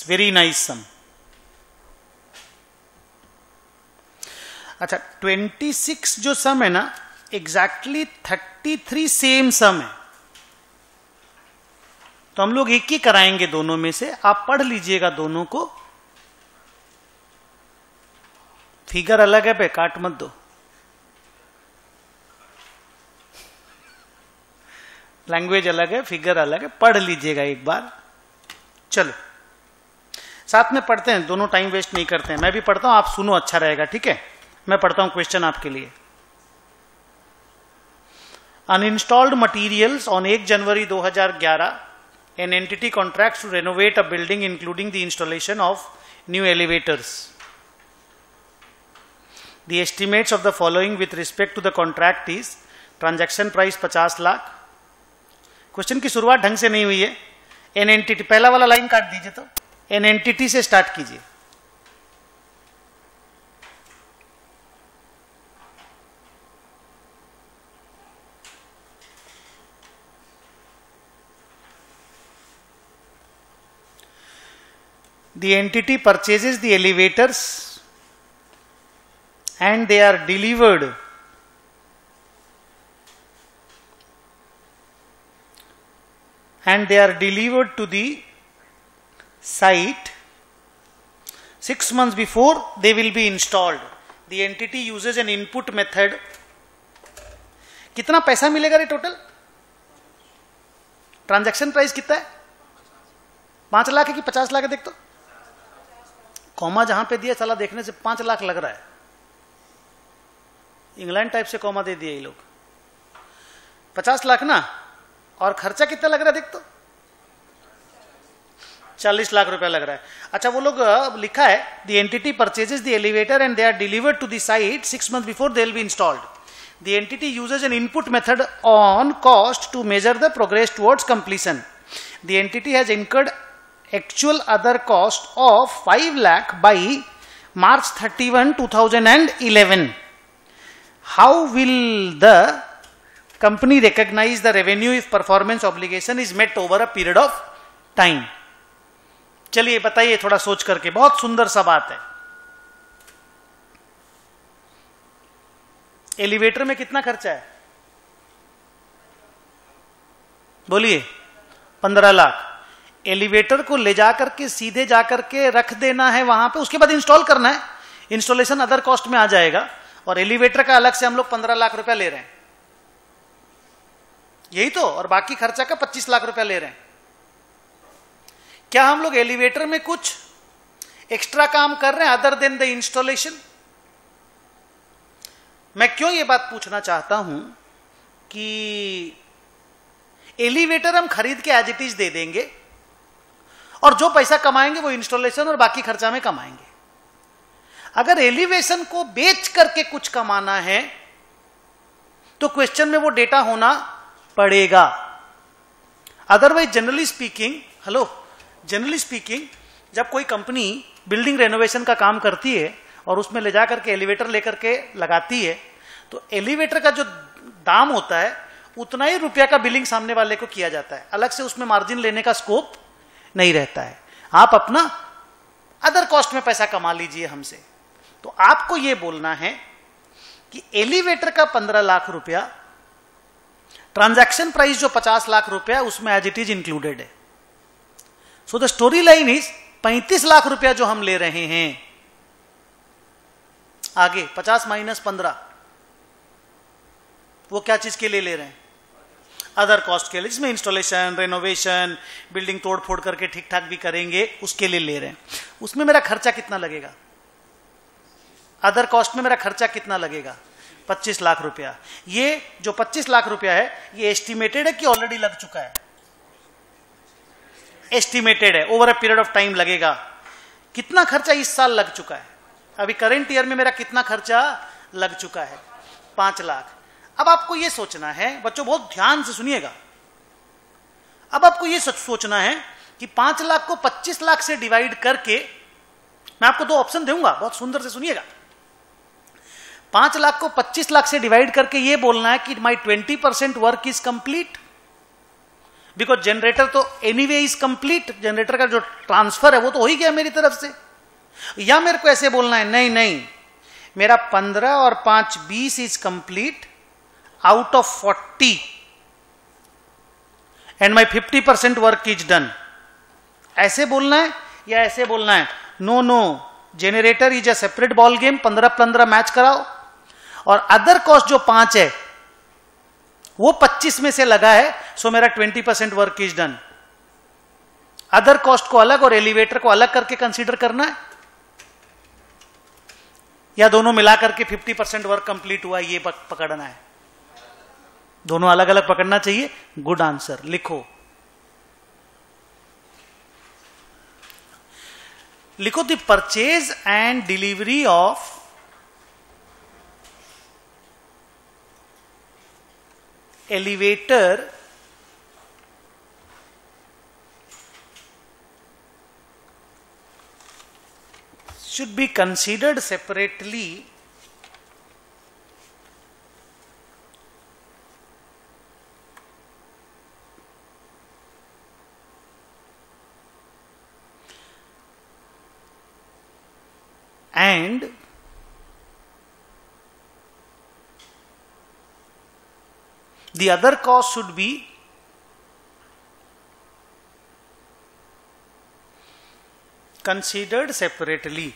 S1: Very nice sum. अच्छा, 26 जो सम है ना, एग्जैक्टली 33 सेम सम है। तो हम लोग एक ही कराएंगे दोनों में से, आप पढ़ लीजिएगा दोनों को। फिगर अलग है पे, काट मत दो। लैंग्वेज अलग है, फिगर अलग है, पढ़ लीजिएगा एक बार। चलो साथ में पढ़ते हैं, दोनों टाइम वेस्ट नहीं करते हैं। मैं भी पढ़ता हूं, आप सुनो, अच्छा रहेगा, ठीक है? मैं पढ़ता हूं क्वेश्चन आपके लिए। Uninstalled materials on 1 January 2011 an entity contracts to renovate a building including the installation of new elevators. The estimates of the following with respect to the contract is, transaction price 50 lakh. Question की शुरुआत ढंग से नहीं हुई है। एन एंटिटी, पहला वाला लाइन काट दीजिए, तो एन एंटिटी से स्टार्ट कीजिए। The entity purchases the elevators and they are delivered and they are delivered to the site 6 months before they will be installed. The entity uses an input method. कितना पैसा मिलेगा रे टोटल? ट्रांजैक्शन प्राइस कितना है? 5 लाख है कि 50 लाख है? देख तो कॉमा जहां पे दिया चला देखने से 5 लाख लग रहा है। इंग्लैंड टाइप से कॉमा दे दिया ये लोग। 50 लाख ना, और खर्चा कितना लग रहा है देख तो? 40 लाख रुपया लग रहा है। अच्छा, वो लोग लिखा है the entity purchases the elevator and they are delivered to the site 6 months before they will be installed. The entity uses an input method on cost to measure the progress towards completion. The entity has incurred actual other cost of 5 lakh by March 31, 2011. How will the company recognize the revenue if performance obligation is met over a period of time? चलिए बताइए थोड़ा सोच करके, बहुत सुंदर सा बात है। एलिवेटर में कितना खर्चा है? बोलिए। 15 लाख। एलिवेटर को ले जाकर के सीधे जाकर के रख देना है वहां पे, उसके बाद इंस्टॉल करना है। इंस्टॉलेशन अदर कॉस्ट में आ जाएगा, और एलिवेटर का अलग से हम लोग 15 लाख रुपया ले रहे हैं, यही तो। और बाकी खर्चा का 25 लाख रुपया ले रहे हैं। क्या हम लोग एलिवेटर में कुछ एक्स्ट्रा काम कर रहे हैं अदर देन द इंस्टॉलेशन? मैं क्यों ये बात पूछना चाहता हूं कि एलिवेटर हम खरीद के एज इट इज दे देंगे, और जो पैसा कमाएंगे वो इंस्टॉलेशन और बाकी खर्चा में कमाएंगे। अगर एलिवेशन को बेच करके कुछ कमाना है तो क्वेश्चन में वो डेटा होना पड़ेगा। अदरवाइज जनरली स्पीकिंग जब कोई कंपनी बिल्डिंग रेनोवेशन का काम करती है और उसमें ले जाकर के एलिवेटर लेकर के लगाती है, तो एलिवेटर का जो दाम होता है उतना ही रुपया का बिलिंग सामने वाले को किया जाता है। अलग से उसमें मार्जिन लेने का स्कोप नहीं रहता है। आप अपना अदर कॉस्ट में पैसा कमा लीजिए हमसे। तो आपको यह बोलना है कि एलिवेटर का 15 लाख रुपया, ट्रांजैक्शन प्राइस जो 50 लाख रुपया, उसमें एज इट इज इंक्लूडेड है। So the story line is 35 lakh रुपया जो हम ले रहे हैं, आगे 50 माइनस 15, वो क्या चीज के लिए ले रहे हैं? अदर कॉस्ट के लिए, जिसमें इंस्टॉलेशन, रेनोवेशन, बिल्डिंग तोड़ फोड़ करके ठीक ठाक भी करेंगे, उसके लिए ले रहे हैं। उसमें मेरा खर्चा कितना लगेगा? अदर कॉस्ट में मेरा खर्चा कितना लगेगा? 25 लाख रुपया। ये जो 25 लाख रुपया है, ये एस्टिमेटेड है कि ऑलरेडी लग चुका है? एस्टिमेटेड है, over a period of time लगेगा। कितना खर्चा इस साल लग चुका है? अभी करंट ईयर में मेरा कितना खर्चा लग चुका है? 5 लाख। अब आपको यह सोचना है, बच्चों बहुत ध्यान से सुनिएगा, अब आपको यह सोचना है कि 5 लाख को 25 लाख से डिवाइड करके, मैं आपको 2 ऑप्शन दूंगा, बहुत सुंदर से सुनिएगा। 5 लाख को 25 लाख से डिवाइड करके यह बोलना है कि माई 20% work is complete, because generator तो एनीवे इज कंप्लीट, जनरेटर का जो ट्रांसफर है वो तो हो ही गया मेरी तरफ से। या मेरे को ऐसे बोलना है, नहीं, मेरा 15 और 5 20 is complete out of 40 and my 50% work is done. ऐसे बोलना है या ऐसे बोलना है? No, generator is a separate ball game, 15-15 match कराओ, और अदर कॉस्ट जो 5 है वो 25 में से लगा है, सो मेरा 20% work is done. Other cost को अलग और एलिवेटर को अलग करके कंसीडर करना है, या दोनों मिलाकर के 50% वर्क कंप्लीट हुआ ये पकड़ना है? दोनों अलग अलग पकड़ना चाहिए। गुड आंसर लिखो। लिखो the purchase and delivery of elevator should be considered separately and the other cost should be considered separately.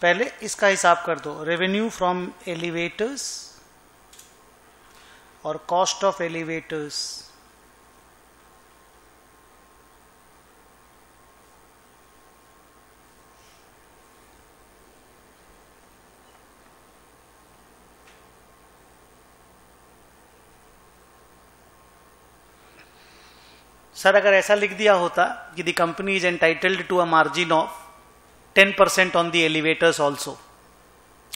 S1: पहले इसका हिसाब कर दो, रेवेन्यू फ्रॉम एलिवेटर्स और कॉस्ट ऑफ एलिवेटर्स। सर अगर ऐसा लिख दिया होता कि the company is entitled to a margin of 10% on the elevators also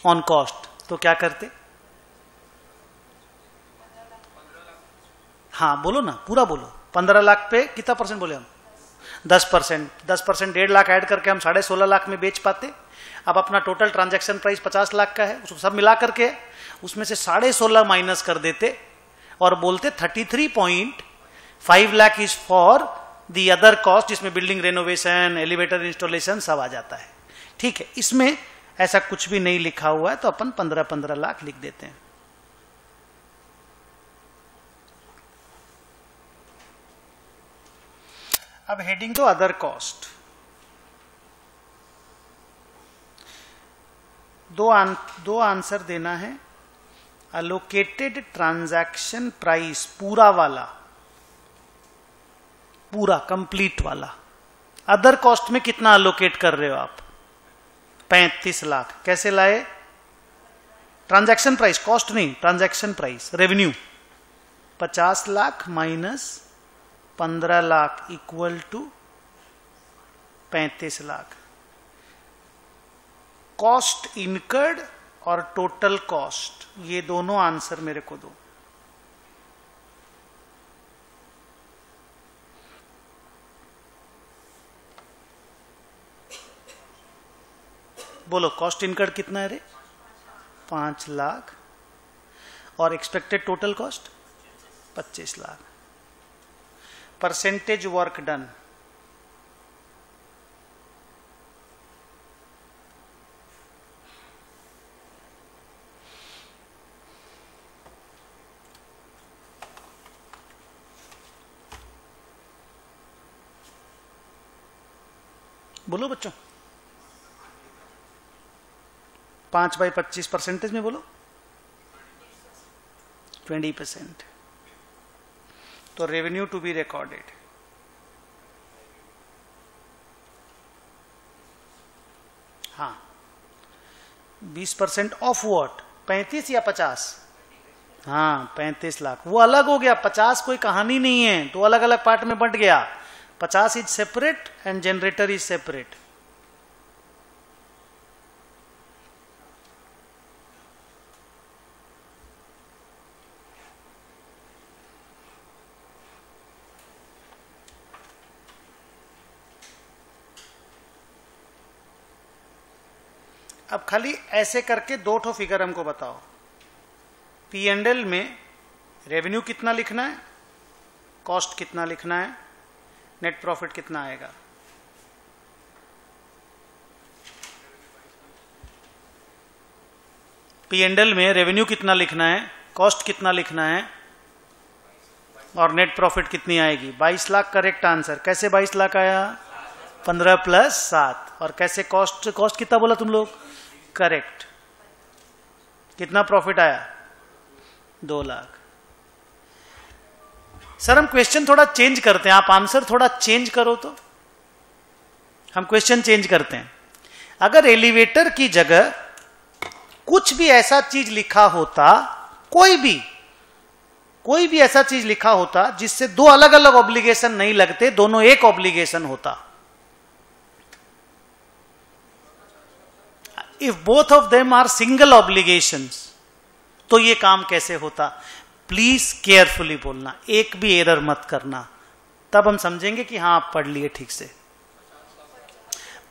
S1: on cost, तो क्या करते? हाँ बोलो ना, पूरा बोलो। 15 लाख पे कितना परसेंट बोले हम? 10%। 10% 1.5 लाख ऐड करके हम 16.5 लाख में बेच पाते। अब अपना टोटल ट्रांजैक्शन प्राइस 50 लाख का है, उसको सब मिला करके उसमें से 16.5 माइनस कर देते और बोलते 33.5 lakh is for the other cost, जिसमें बिल्डिंग रेनोवेशन, एलिवेटर इंस्टॉलेशन सब आ जाता है। ठीक है, इसमें ऐसा कुछ भी नहीं लिखा हुआ है तो अपन 15-15 लाख लिख देते हैं। अब हेडिंग तो अदर कॉस्ट। दो आंसर देना है। अलोकेटेड ट्रांजैक्शन प्राइस पूरा वाला, पूरा कंप्लीट वाला। अदर कॉस्ट में कितना अलोकेट कर रहे हो आप? 35 लाख। कैसे लाए? ट्रांजैक्शन प्राइस, कॉस्ट नहीं, transaction price. Revenue 50 lakh minus 15 lakh equal to 35 lakh. Cost incurred और टोटल कॉस्ट, ये दोनों आंसर मेरे को दो। बोलो कॉस्ट इनकर्ड कितना है रे? 5 लाख। और expected total cost 25 lakh. Percentage work done, बोलो बच्चों। 5/25 परसेंटेज में बोलो। 20%। तो रेवेन्यू टू बी रिकॉर्डेड, हाँ 20% ऑफ व्हाट? 35 या 50? हाँ 35 लाख। वो अलग हो गया, 50 कोई कहानी नहीं है, तो अलग अलग पार्ट में बंट गया। 50 is separate and generator is separate. अब खाली ऐसे करके 2 ठो फिगर हमको बताओ। P&L में रेवेन्यू कितना लिखना है, कॉस्ट कितना लिखना है, नेट प्रॉफिट कितना आएगा? P&L में रेवेन्यू कितना लिखना है, कॉस्ट कितना लिखना है और नेट प्रॉफिट कितनी आएगी? 22 लाख करेक्ट आंसर। कैसे 22 लाख आया? 15 + 7। और कैसे कॉस्ट कितना बोला तुम लोग? करेक्ट। कितना प्रॉफिट आया? 2 लाख। सर हम क्वेश्चन थोड़ा चेंज करते हैं, आप आंसर थोड़ा चेंज करो तो। हम क्वेश्चन चेंज करते हैं। अगर एलिवेटर की जगह कुछ भी ऐसा चीज लिखा होता, कोई भी ऐसा चीज लिखा होता जिससे 2 अलग अलग ऑब्लिगेशन नहीं लगते, दोनों एक ऑब्लिगेशन होता। If both of them are single obligations, तो ये काम कैसे होता? प्लीज केयरफुली बोलना, एक भी एरर मत करना, तब हम समझेंगे कि हाँ आप पढ़ लिए ठीक से।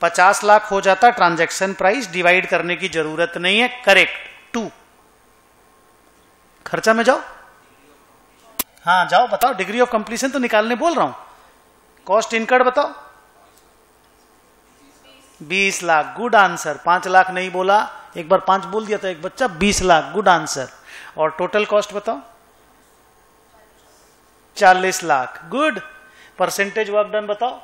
S1: 50 लाख हो जाता ट्रांजैक्शन प्राइस, डिवाइड करने की जरूरत नहीं है, करेक्ट। 2 खर्चा में जाओ, हाँ जाओ बताओ, डिग्री ऑफ कंप्लीशन तो निकालने बोल रहा हूं। कॉस्ट इनकर्ड बताओ। 20 लाख, गुड आंसर। 5 लाख नहीं बोला, एक बार 5 बोल दिया था एक बच्चा, 20 लाख, गुड आंसर। और टोटल कॉस्ट बताओ 40 lakh. Good. Percentage work done बताओ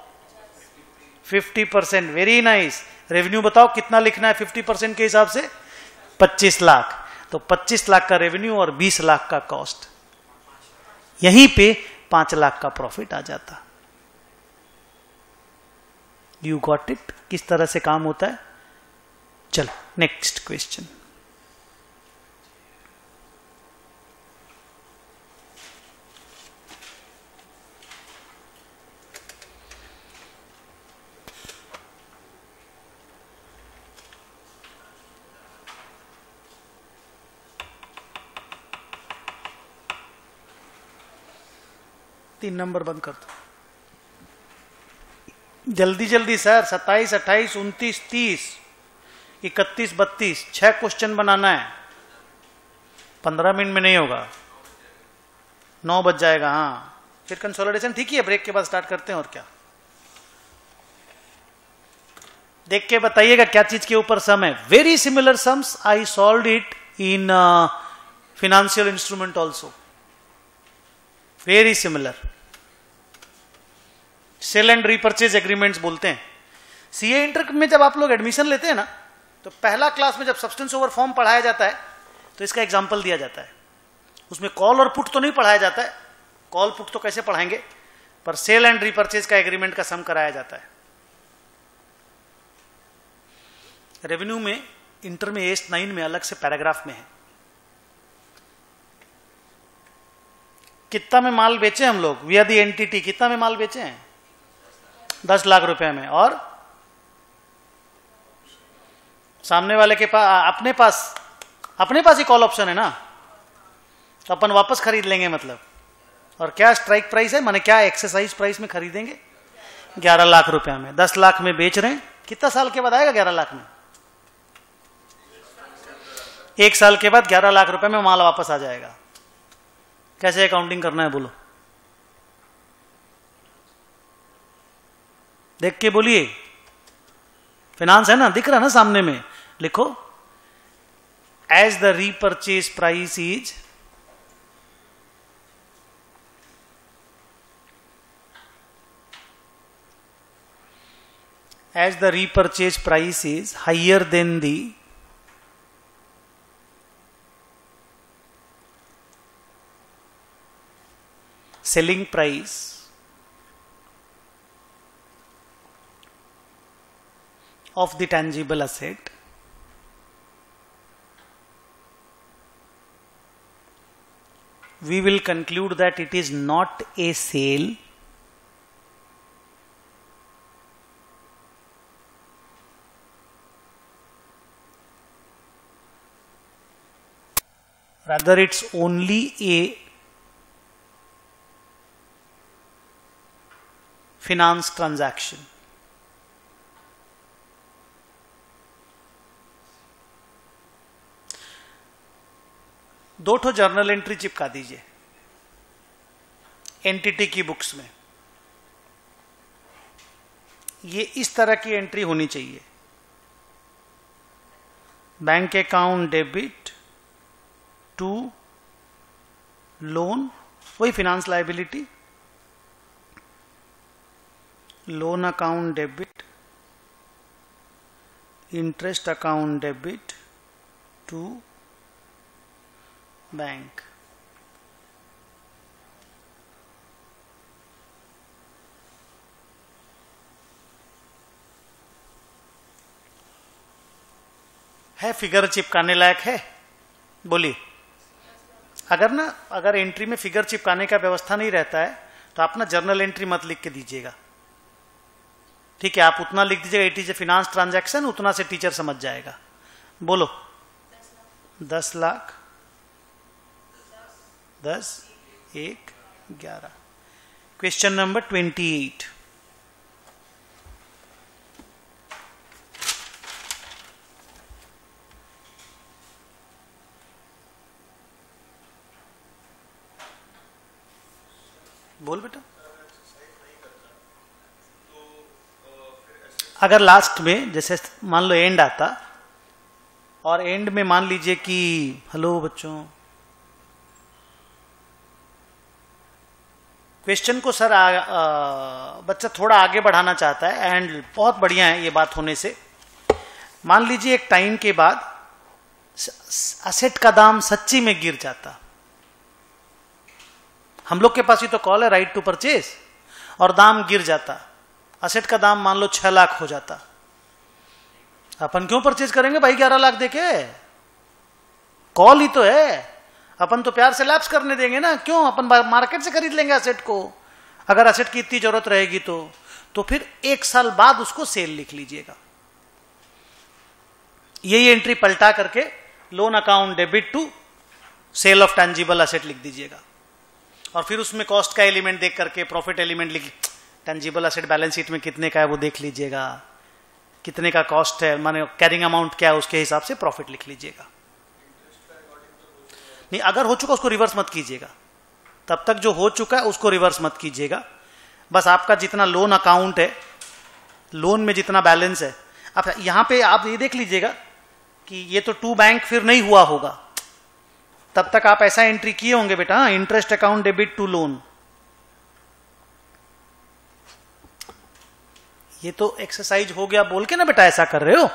S1: 50%। Very nice. रेवेन्यू बताओ कितना लिखना है 50% के हिसाब से 25 लाख। तो 25 लाख का रेवेन्यू और 20 लाख का कॉस्ट, यहीं पे 5 लाख का प्रॉफिट आ जाता। यू गॉट इट, किस तरह से काम होता है। चलो नेक्स्ट क्वेश्चन। तीन नंबर बंद कर दो जल्दी जल्दी सर। 27, 28, 29, 30, 31, 32, 6 क्वेश्चन बनाना है। 15 मिनट में नहीं होगा, 9 बज जाएगा। हाँ फिर कंसोलिडेशन ठीक ही है, ब्रेक के बाद स्टार्ट करते हैं। और क्या देख के बताइएगा क्या चीज के ऊपर सम है। Very similar sums, I solve it in financial instrument also. Very similar. Sale and repurchase agreements बोलते हैं। सीए इंटर में जब आप लोग एडमिशन लेते हैं ना, तो पहला क्लास में जब सब्सटेंस ओवर फॉर्म पढ़ाया जाता है तो इसका एग्जांपल दिया जाता है। उसमें कॉल और पुट तो नहीं पढ़ाया जाता है, कॉल पुट तो कैसे पढ़ाएंगे, पर सेल एंड रीपर्चेज का एग्रीमेंट का सम कराया जाता है। रेवेन्यू में इंटर में एस 9 में अलग से पैराग्राफ में है कितना में माल बेचे हम लोग, वी आर दी एंटिटी, कितना में माल बेचे हैं 10 लाख रुपए में, और सामने वाले के पास अपने पास ही कॉल ऑप्शन है ना, तो अपन वापस खरीद लेंगे मतलब। और क्या स्ट्राइक प्राइस है, माने क्या एक्सरसाइज प्राइस में खरीदेंगे 11 लाख रुपए में। 10 लाख में बेच रहे हैं, कितना साल के बाद आएगा 11 लाख में, 1 साल के बाद 11 लाख रुपए में माल वापस आ जाएगा। कैसे अकाउंटिंग करना है बोलो, देख के बोलिए। फाइनेंस है ना, दिख रहा है ना सामने में, लिखो as the repurchase price is higher than the selling price of the tangible asset, we will conclude that it is not a sale, rather it's only a finance transaction. दो ठो जर्नल एंट्री चिपका दीजिए एंटिटी की बुक्स में। ये इस तरह की एंट्री होनी चाहिए, bank account debit to loan, वही finance liability, loan account debit, interest account debit to bank. है फिगर चिपकाने लायक है, बोलिए। अगर एंट्री में फिगर चिपकाने का व्यवस्था नहीं रहता है तो आप ना जर्नल एंट्री मत लिख के दीजिएगा, ठीक है। आप उतना लिख दीजिएगा it is A finance transaction, उतना से टीचर समझ जाएगा। बोलो 10 लाख, 10, 1, 11। Question number 28। बोल बेटा। अगर लास्ट में जैसे मान लो एंड आता, और एंड में मान लीजिए कि हेलो बच्चों क्वेश्चन को सर बच्चा थोड़ा आगे बढ़ाना चाहता है एंड बहुत बढ़िया है ये बात होने से। मान लीजिए एक टाइम के बाद असेट का दाम सच्ची में गिर जाता। हम लोग के पास ही तो कॉल है राइट टू परचेज, और दाम गिर जाता, असेट का दाम मान लो 6 लाख हो जाता। अपन क्यों परचेज करेंगे भाई 11 लाख देके? कॉल ही तो है, अपन तो प्यार से लैप्स करने देंगे ना, क्यों? अपन मार्केट से खरीद लेंगे असेट को, अगर असेट की इतनी जरूरत रहेगी तो फिर 1 साल बाद उसको सेल लिख लीजिएगा। यही एंट्री पलटा करके loan account debit to sale of tangible asset लिख दीजिएगा, और फिर उसमें कॉस्ट का एलिमेंट देख करके प्रॉफिट एलिमेंट लिख, टेंजिबल असेट बैलेंस शीट में कितने का है वो देख लीजिएगा, कितने का कॉस्ट है, माने कैरिंग अमाउंट क्या है, उसके हिसाब से प्रॉफिट लिख लीजिएगा। नहीं, अगर हो चुका उसको रिवर्स मत कीजिएगा, तब तक जो हो चुका है उसको रिवर्स मत कीजिएगा। बस आपका जितना लोन अकाउंट है, लोन में जितना बैलेंस है, अब यहां पे आप ये देख लीजिएगा कि ये तो टू बैंक फिर नहीं हुआ होगा, तब तक आप ऐसा एंट्री किए होंगे बेटा, interest account debit to loan. ये तो एक्सरसाइज हो गया बोल के ना बेटा ऐसा कर रहे हो,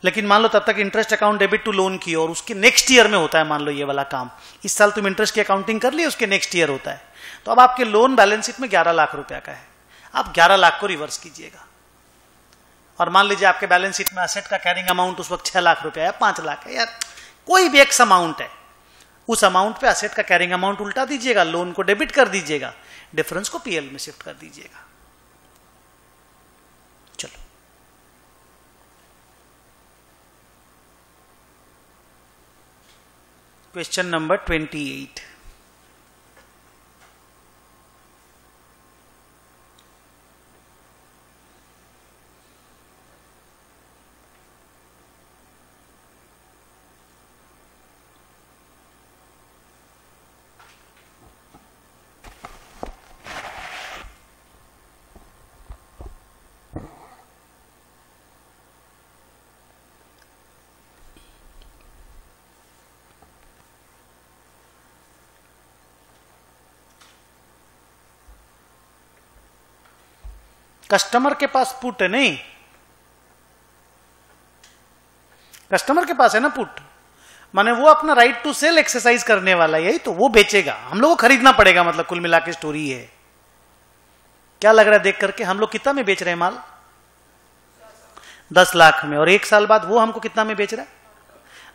S1: लेकिन मान लो तब तक interest account debit to loan की, और उसके नेक्स्ट ईयर में होता है मान लो ये वाला काम। इस साल तुम इंटरेस्ट की अकाउंटिंग कर ली, उसके नेक्स्ट ईयर होता है, तो अब आपके लोन बैलेंस शीट में 11 लाख रुपया का है, आप 11 लाख को रिवर्स कीजिएगा। और मान लीजिए आपके बैलेंस शीट में असेट का कैरिंग अमाउंट उस वक्त 6 लाख रुपया है, 5 लाख है, यार कोई भी एक्स अमाउंट है, उस अमाउंट पे असेट का कैरिंग अमाउंट उल्टा दीजिएगा, लोन को डेबिट कर दीजिएगा, डिफरेंस को पीएल में शिफ्ट कर दीजिएगा। चलो क्वेश्चन नंबर 28। कस्टमर के पास पुट है, नहीं कस्टमर के पास है ना पुट, माने वो अपना राइट टू सेल एक्सरसाइज करने वाला, यही तो वो बेचेगा, हम लोग को खरीदना पड़ेगा, मतलब कुल मिला के स्टोरी है। क्या लग रहा है देख करके, हम लोग कितना में बेच रहे हैं माल? 10 लाख में, और 1 साल बाद वो हमको कितना में बेच रहा है?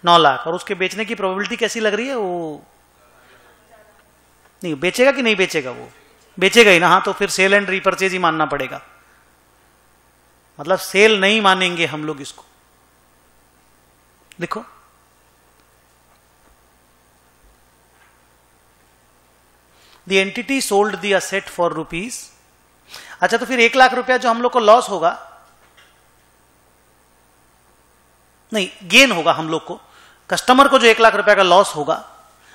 S1: 9 लाख, और उसके बेचने की प्रोबेबिलिटी कैसी लग रही है? वो नहीं बेचेगा कि नहीं बेचेगा? वो बेचेगा ही ना। हाँ, तो फिर सेल एंड रीपरचेज ही मानना पड़ेगा, मतलब सेल नहीं मानेंगे हम लोग इसको। लिखो, the entity sold the asset for rupees. अच्छा, तो फिर 1 लाख रुपया जो हम लोग को लॉस होगा, नहीं गेन होगा हम लोग को, कस्टमर को जो 1 लाख रुपया का लॉस होगा,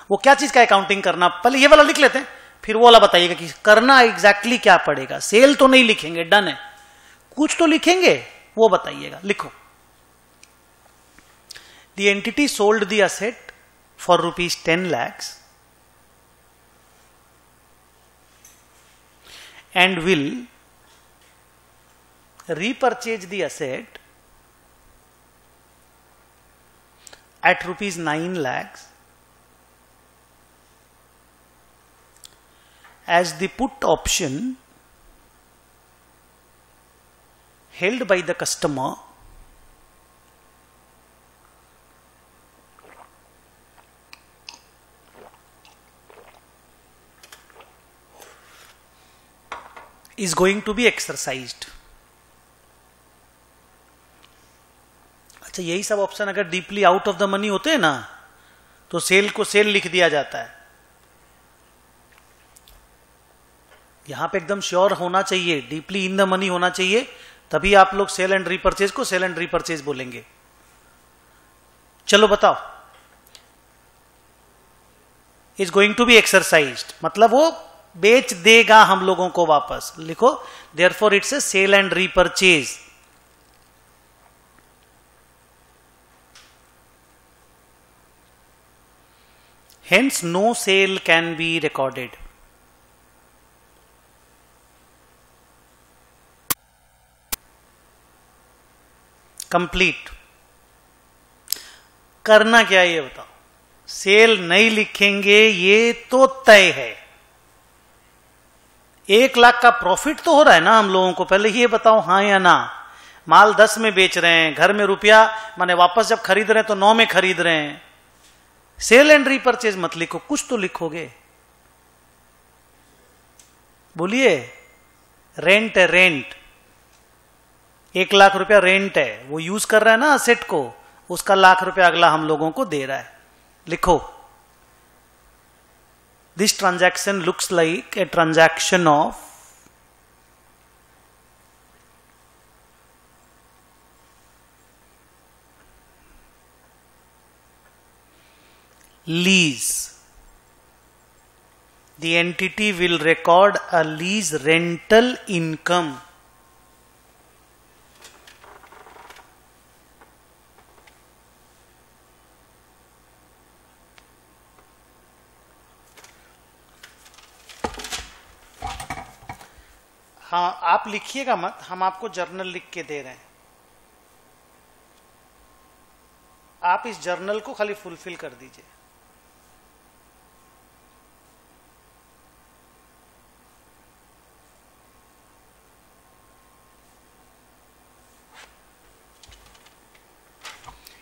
S1: वो क्या चीज का अकाउंटिंग करना, पहले ये वाला लिख लेते हैं, फिर वो वाला बताइएगा कि करना एग्जैक्टली क्या पड़ेगा। सेल तो नहीं लिखेंगे, डन है, कुछ तो लिखेंगे, वो बताइएगा। लिखो, the entity sold the asset for rupees 10 lakhs and will repurchase the asset at rupees 9 lakhs as the put option held by the customer is going to be exercised। अच्छा, यही सब ऑप्शन अगर deeply out of the money होते हैं ना, तो सेल को सेल लिख दिया जाता है। यहां पे एकदम श्योर होना चाहिए, डीपली इन द मनी होना चाहिए, तभी आप लोग सेल एंड रीपरचेज को सेल एंड रीपरचेज बोलेंगे। चलो बताओ, is going to be exercised मतलब वो बेच देगा हम लोगों को वापस। लिखो, therefore it's a sale and repurchase. Hence no sale can be recorded. Complete. करना क्या ये बताओ? सेल नहीं लिखेंगे ये तो तय है। 1 लाख का प्रॉफिट तो हो रहा है ना हम लोगों को, पहले ये बताओ हाँ या ना। माल 10 में बेच रहे हैं, घर में रुपया माने वापस जब खरीद रहे हैं तो 9 में खरीद रहे हैं। सेल एंड रीपरचेज मत लिखो, कुछ तो लिखोगे। बोलिए। रेंट है, रेंट। 1 लाख रुपया रेंट है, वो यूज कर रहा है ना असेट को, उसका लाख रुपया अगला हम लोगों को दे रहा है। लिखो, this transaction looks like a transaction of lease. The entity will record a lease rental income. हाँ, आप लिखिएगा मत, हम आपको जर्नल लिख के दे रहे हैं। आप इस जर्नल को खाली फुलफिल कर दीजिए।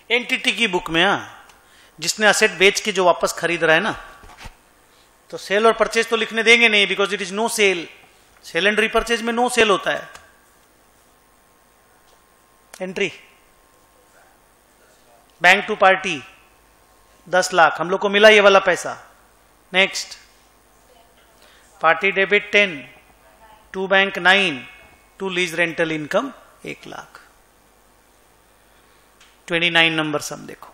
S1: एंटिटी की बुक में, जिसने असेट बेच के जो वापस खरीद रहा है ना, तो सेल और परचेज तो लिखने देंगे नहीं, because it is no sale. Sale and repurchase में नो सेल होता है। Entry bank to party 10 lakh, हम लोग को मिला ये वाला पैसा। Next, party debit 10, to bank 9, to lease rental income 1 lakh. 29 number sum देखो।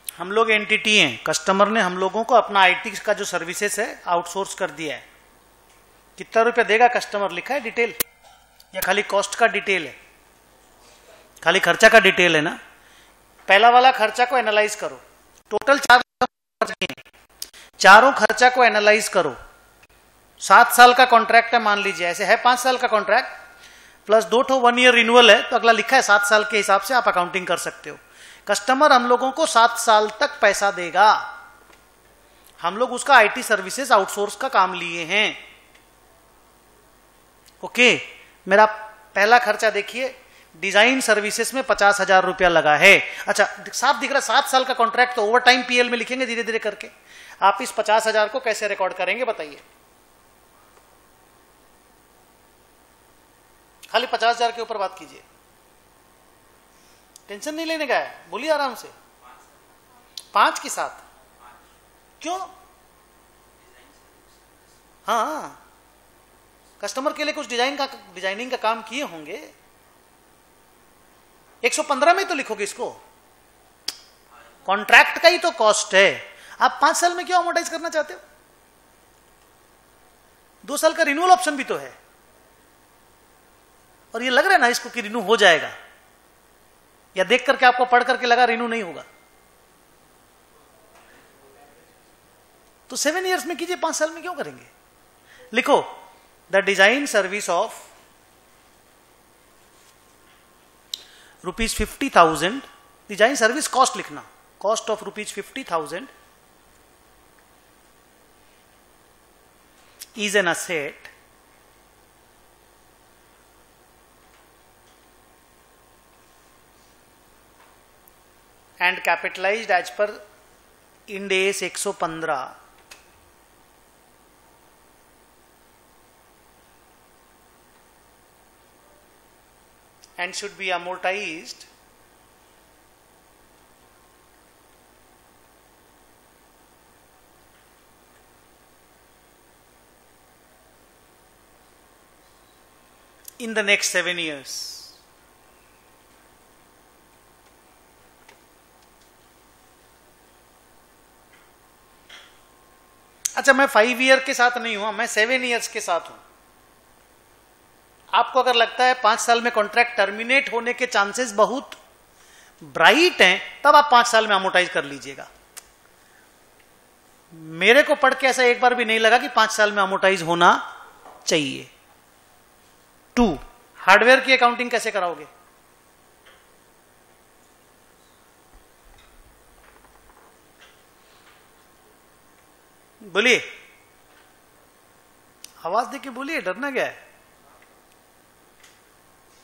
S1: हम लोग एंटिटी हैं, कस्टमर ने हम लोगों को अपना आईटी का जो सर्विसेज है आउटसोर्स कर दिया है। कितना रुपया देगा कस्टमर लिखा है डिटेल, या खाली कॉस्ट का डिटेल है? खाली खर्चा का डिटेल है ना। पहला वाला खर्चा को एनालाइज करो, टोटल 4 खर्चे, चारों खर्चा को एनालाइज करो। 7 साल का कॉन्ट्रैक्ट है मान लीजिए, ऐसे है 5 साल का कॉन्ट्रैक्ट प्लस 2 1 ईयर रिन्यूअल है, तो अगला लिखा है 7 साल के हिसाब से आप अकाउंटिंग कर सकते हो। कस्टमर हम लोगों को 7 साल तक पैसा देगा, हम लोग उसका आईटी सर्विसेज आउटसोर्स का काम लिए हैं। ओके, मेरा पहला खर्चा देखिए, डिजाइन सर्विसेज में 50,000 रुपया लगा है। अच्छा, साफ दिख रहा है 7 साल का कॉन्ट्रैक्ट, तो ओवर टाइम पीएल में लिखेंगे धीरे धीरे करके। आप इस 50,000 को कैसे रिकॉर्ड करेंगे बताइए? खाली 50,000 के ऊपर बात कीजिए, टेंशन नहीं लेने का है, बोलिए आराम से। 5 के साथ क्यों? हाँ, कस्टमर के लिए कुछ डिजाइनिंग का काम किए होंगे। 115 में तो लिखोगे इसको, कॉन्ट्रैक्ट का ही तो कॉस्ट है। आप 5 साल में क्यों अमोर्टाइज करना चाहते हो? 2 साल का रिन्यूअल ऑप्शन भी तो है, और ये लग रहा है ना इसको कि रिन्यू हो जाएगा, या देख करके आपको पढ़ करके लगा रिन्यू नहीं होगा, तो 7 इयर्स में कीजिए, 5 साल में क्यों करेंगे? लिखो, the design service of ₹50,000 design service cost लिखना, cost of ₹50,000 is an asset and capitalized as per Ind AS 115 and should be amortized in the next 7 years. अच्छा, मैं 5 ईयर के साथ नहीं हूं, मैं 7 ईयर्स के साथ हूं। आपको अगर लगता है 5 साल में कॉन्ट्रैक्ट टर्मिनेट होने के चांसेस बहुत ब्राइट हैं, तब आप 5 साल में अमोर्टाइज कर लीजिएगा। मेरे को पढ़ के ऐसा एक बार भी नहीं लगा कि 5 साल में अमोर्टाइज होना चाहिए। 2, हार्डवेयर की अकाउंटिंग कैसे कराओगे? बोलिए, आवाज देके बोलिए, डरना क्या है?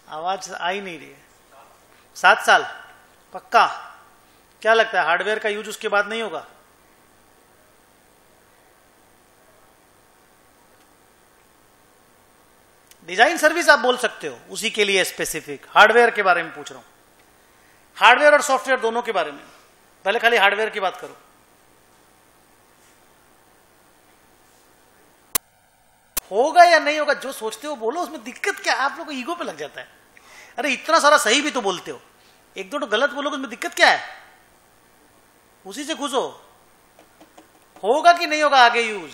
S1: आवाज आ ही नहीं रही है। 7 साल पक्का? क्या लगता है हार्डवेयर का यूज उसके बाद नहीं होगा? डिजाइन सर्विस आप बोल सकते हो, उसी के लिए स्पेसिफिक। हार्डवेयर के बारे में पूछ रहा हूं, हार्डवेयर और सॉफ्टवेयर दोनों के बारे में। पहले खाली हार्डवेयर की बात करो। होगा या नहीं होगा, जो सोचते हो बोलो, उसमें दिक्कत क्या है? आप लोग को ईगो पे लग जाता है। अरे इतना सारा सही भी तो बोलते हो, एक दो तो गलत बोलोगे, उसमें दिक्कत क्या है? उसी से घुसो। होगा कि नहीं होगा आगे यूज?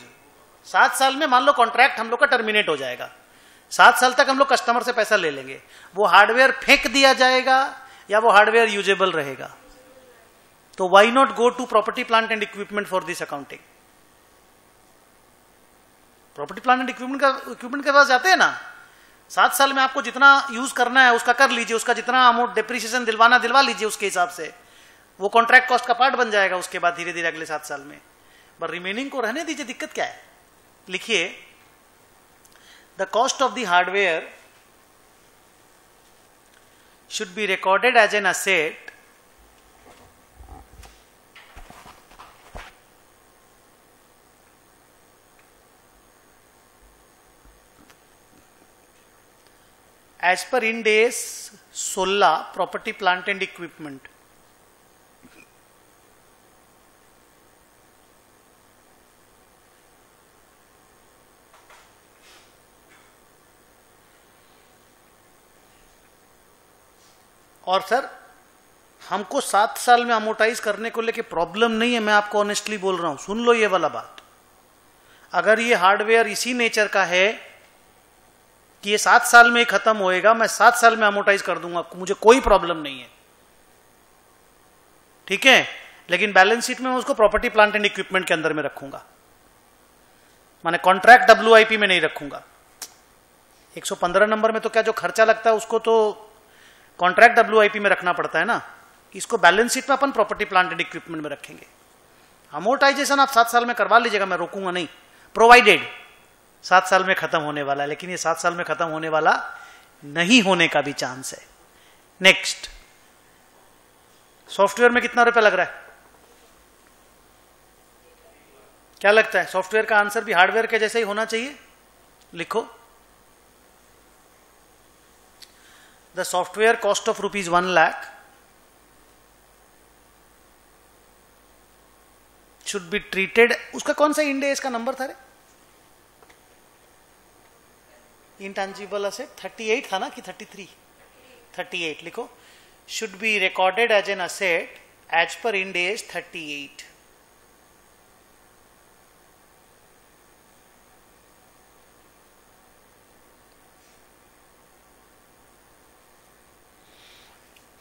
S1: 7 साल में मान लो कॉन्ट्रैक्ट हम लोग का टर्मिनेट हो जाएगा, 7 साल तक हम लोग कस्टमर से पैसा ले लेंगे, वो हार्डवेयर फेंक दिया जाएगा या वो हार्डवेयर यूजेबल रहेगा? तो why not go to property plant and equipment for this accounting? Property plant and equipment के पास जाते हैं ना, 7 साल में आपको जितना यूज करना है उसका कर लीजिए, उसका जितना अमाउंट डिप्रिसिएशन दिलवा लीजिए, उसके हिसाब से वो कॉन्ट्रैक्ट कॉस्ट का पार्ट बन जाएगा उसके बाद धीरे धीरे अगले 7 साल में। पर रिमेनिंग को रहने दीजिए, दिक्कत क्या है? लिखिए, the cost of the hardware should be recorded as an asset as per Ind AS 16 property plant and equipment। और सर हमको 7 साल में अमोर्टाइज करने को लेके प्रॉब्लम नहीं है, मैं आपको ऑनेस्टली बोल रहा हूं, सुन लो ये वाला बात। अगर ये हार्डवेयर इसी नेचर का है कि ये 7 साल में खत्म होएगा, मैं 7 साल में अमोर्टाइज कर दूंगा, मुझे कोई प्रॉब्लम नहीं है, ठीक है। लेकिन बैलेंस शीट में मैं उसको प्रॉपर्टी प्लांट एंड इक्विपमेंट के अंदर में रखूंगा, माने कॉन्ट्रैक्ट WIP में नहीं रखूंगा। 115 नंबर में तो क्या जो खर्चा लगता है उसको तो कॉन्ट्रैक्ट WIP में रखना पड़ता है ना, इसको बैलेंस शीट में अपन प्रॉपर्टी प्लांट एंड इक्विपमेंट में रखेंगे। अमोर्टाइजेशन आप 7 साल में करवा लीजिएगा, मैं रोकूंगा नहीं, प्रोवाइडेड 7 साल में खत्म होने वाला है, लेकिन ये 7 साल में खत्म होने वाला नहीं होने का भी चांस है। नेक्स्ट, सॉफ्टवेयर में कितना रुपया लग रहा है? क्या लगता है? सॉफ्टवेयर का आंसर भी हार्डवेयर के जैसे ही होना चाहिए। लिखो, the software cost of ₹1 lakh should be treated, उसका कौन सा इंड AS का नंबर था रे? इंटेंजिबल असेट 38 था ना कि 33? 38 लिखो, should be recorded as an asset as per Ind AS 38।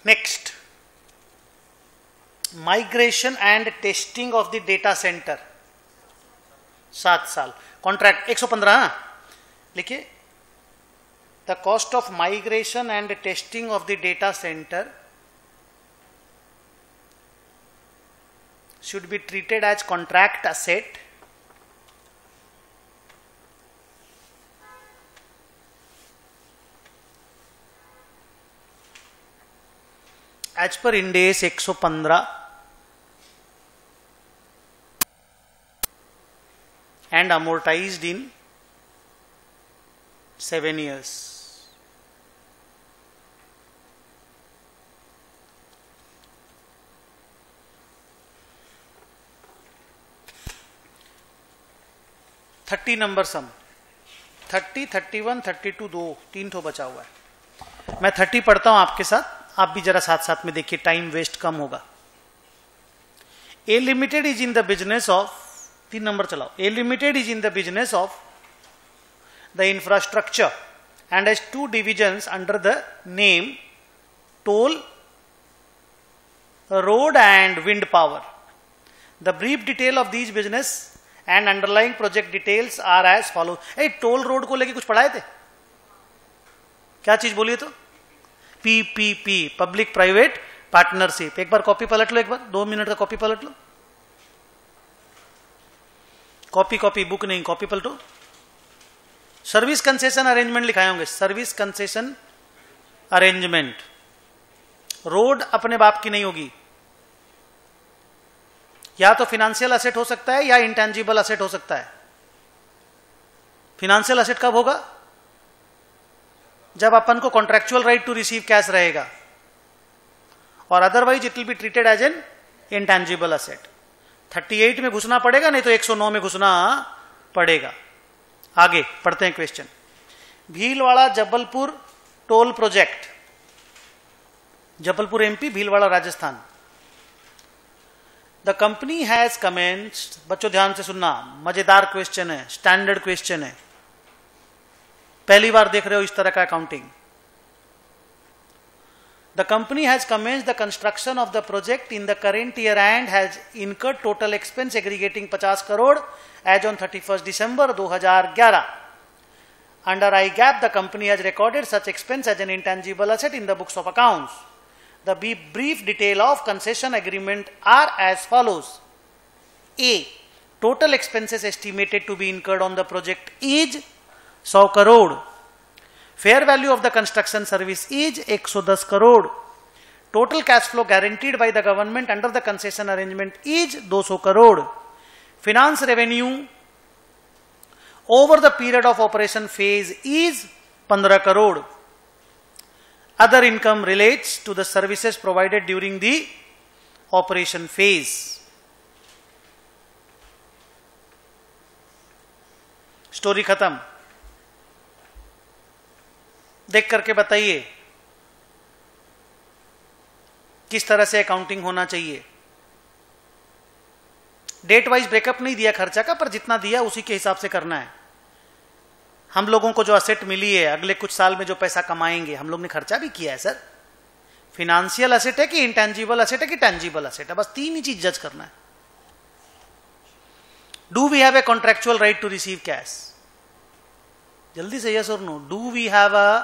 S1: Next, migration and testing of the data centre 7 साल, कॉन्ट्रैक्ट 115। लिखिए, the cost of migration and testing of the data center should be treated as contract asset as per Ind AS 115 and amortized in 7 years. Thirty number sum 30, 31, 32 तीन तो बचा हुआ है. मैं 30 पढ़ता हूं आपके साथ, आप भी जरा साथ साथ में देखिए, टाइम वेस्ट कम होगा. A limited is in the business of, 3 number चलाओ. A limited is in the business of the infrastructure and has 2 divisions under the name toll, road and wind power. The brief detail of these business and underlying project details are as follow. Toll road को लेके कुछ पढ़ाए थे? क्या चीज बोलिए तो? PPP, public private partnership. एक बार कॉपी पलट लो, एक बार 2 मिनट का कॉपी पलट लो. कॉपी बुक नहीं, कॉपी पलटो. सर्विस कंसेशन अरेंजमेंट लिखाए होंगे, सर्विस कंसेशन अरेंजमेंट. रोड अपने बाप की नहीं होगी, या तो फिनेंशियल असेट हो सकता है या इंटेंजिबल असेट हो सकता है. फिनेंशियल असेट कब होगा? जब अपन को contractual right to receive cash रहेगा, और otherwise it will be treated as an intangible asset. 38 में घुसना पड़ेगा, नहीं तो 109 में घुसना पड़ेगा. आगे पढ़ते हैं question. Bhilwara Jabalpur toll project, Jabalpur MP, Bhilwara Rajasthan. The company has commenced. बच्चों ध्यान से सुनना, मजेदार क्वेश्चन है, स्टैंडर्ड क्वेश्चन है, पहली बार देख रहे हो इस तरह का accounting. The company has commenced the construction of the project in the current year and has incurred total expense aggregating 50 crore as on 31 December 2011. Under I GAAP the company has recorded such expense as an intangible asset in the books of accounts. The brief detail of concession agreement are as follows. A. Total expenses estimated to be incurred on the project is 100 crore. Fair value of the construction service is 110 crore. Total cash flow guaranteed by the government under the concession arrangement is 200 crore. Finance revenue over the period of operation phase is 15 crore. Other income relates to the services provided during the operation phase. Story खत्म. देख करके बताइए किस तरह से अकाउंटिंग होना चाहिए. डेट वाइज ब्रेकअप नहीं दिया खर्चा का, पर जितना दिया उसी के हिसाब से करना है. हम लोगों को जो असेट मिली है, अगले कुछ साल में जो पैसा कमाएंगे, हम लोग ने खर्चा भी किया है सर. फिनेंशियल असेट है कि इंटेंजिबल असेट है कि टेंजिबल असेट है, बस 3 ही चीज जज करना है. Do we have a contractual right to receive cash? जल्दी से यस और no. Do we have a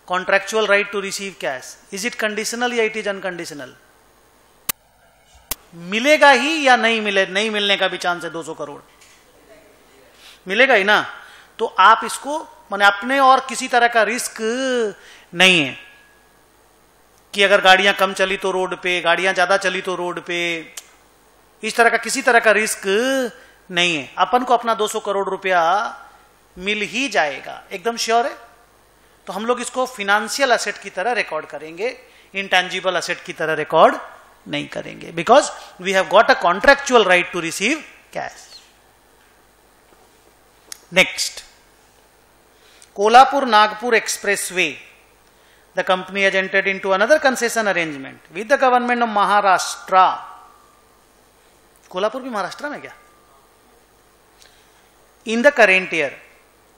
S1: contractual right to receive cash? Is it conditional या इट इज अनकंडीशनल? मिलेगा ही या नहीं मिले? नहीं मिलने का भी चांस है. 200 करोड़ मिलेगा ही ना. तो आप इसको माने अपने और किसी तरह का रिस्क नहीं है कि अगर गाड़ियां कम चली तो रोड पे, गाड़ियां ज्यादा चली तो रोड पे, इस तरह का किसी तरह का रिस्क नहीं है. अपन को अपना 200 करोड़ रुपया मिल ही जाएगा, एकदम श्योर है. तो हम लोग इसको फिनेंशियल असेट की तरह रिकॉर्ड करेंगे, इंटेंजिबल असेट की तरह रिकॉर्ड नहीं करेंगे, because we have got a contractual right to receive cash. Next, Kolhapur-Nagpur Expressway. The company has entered into another concession arrangement with the government of Maharashtra. Kolhapur भी महाराष्ट्र में क्या? In the current year,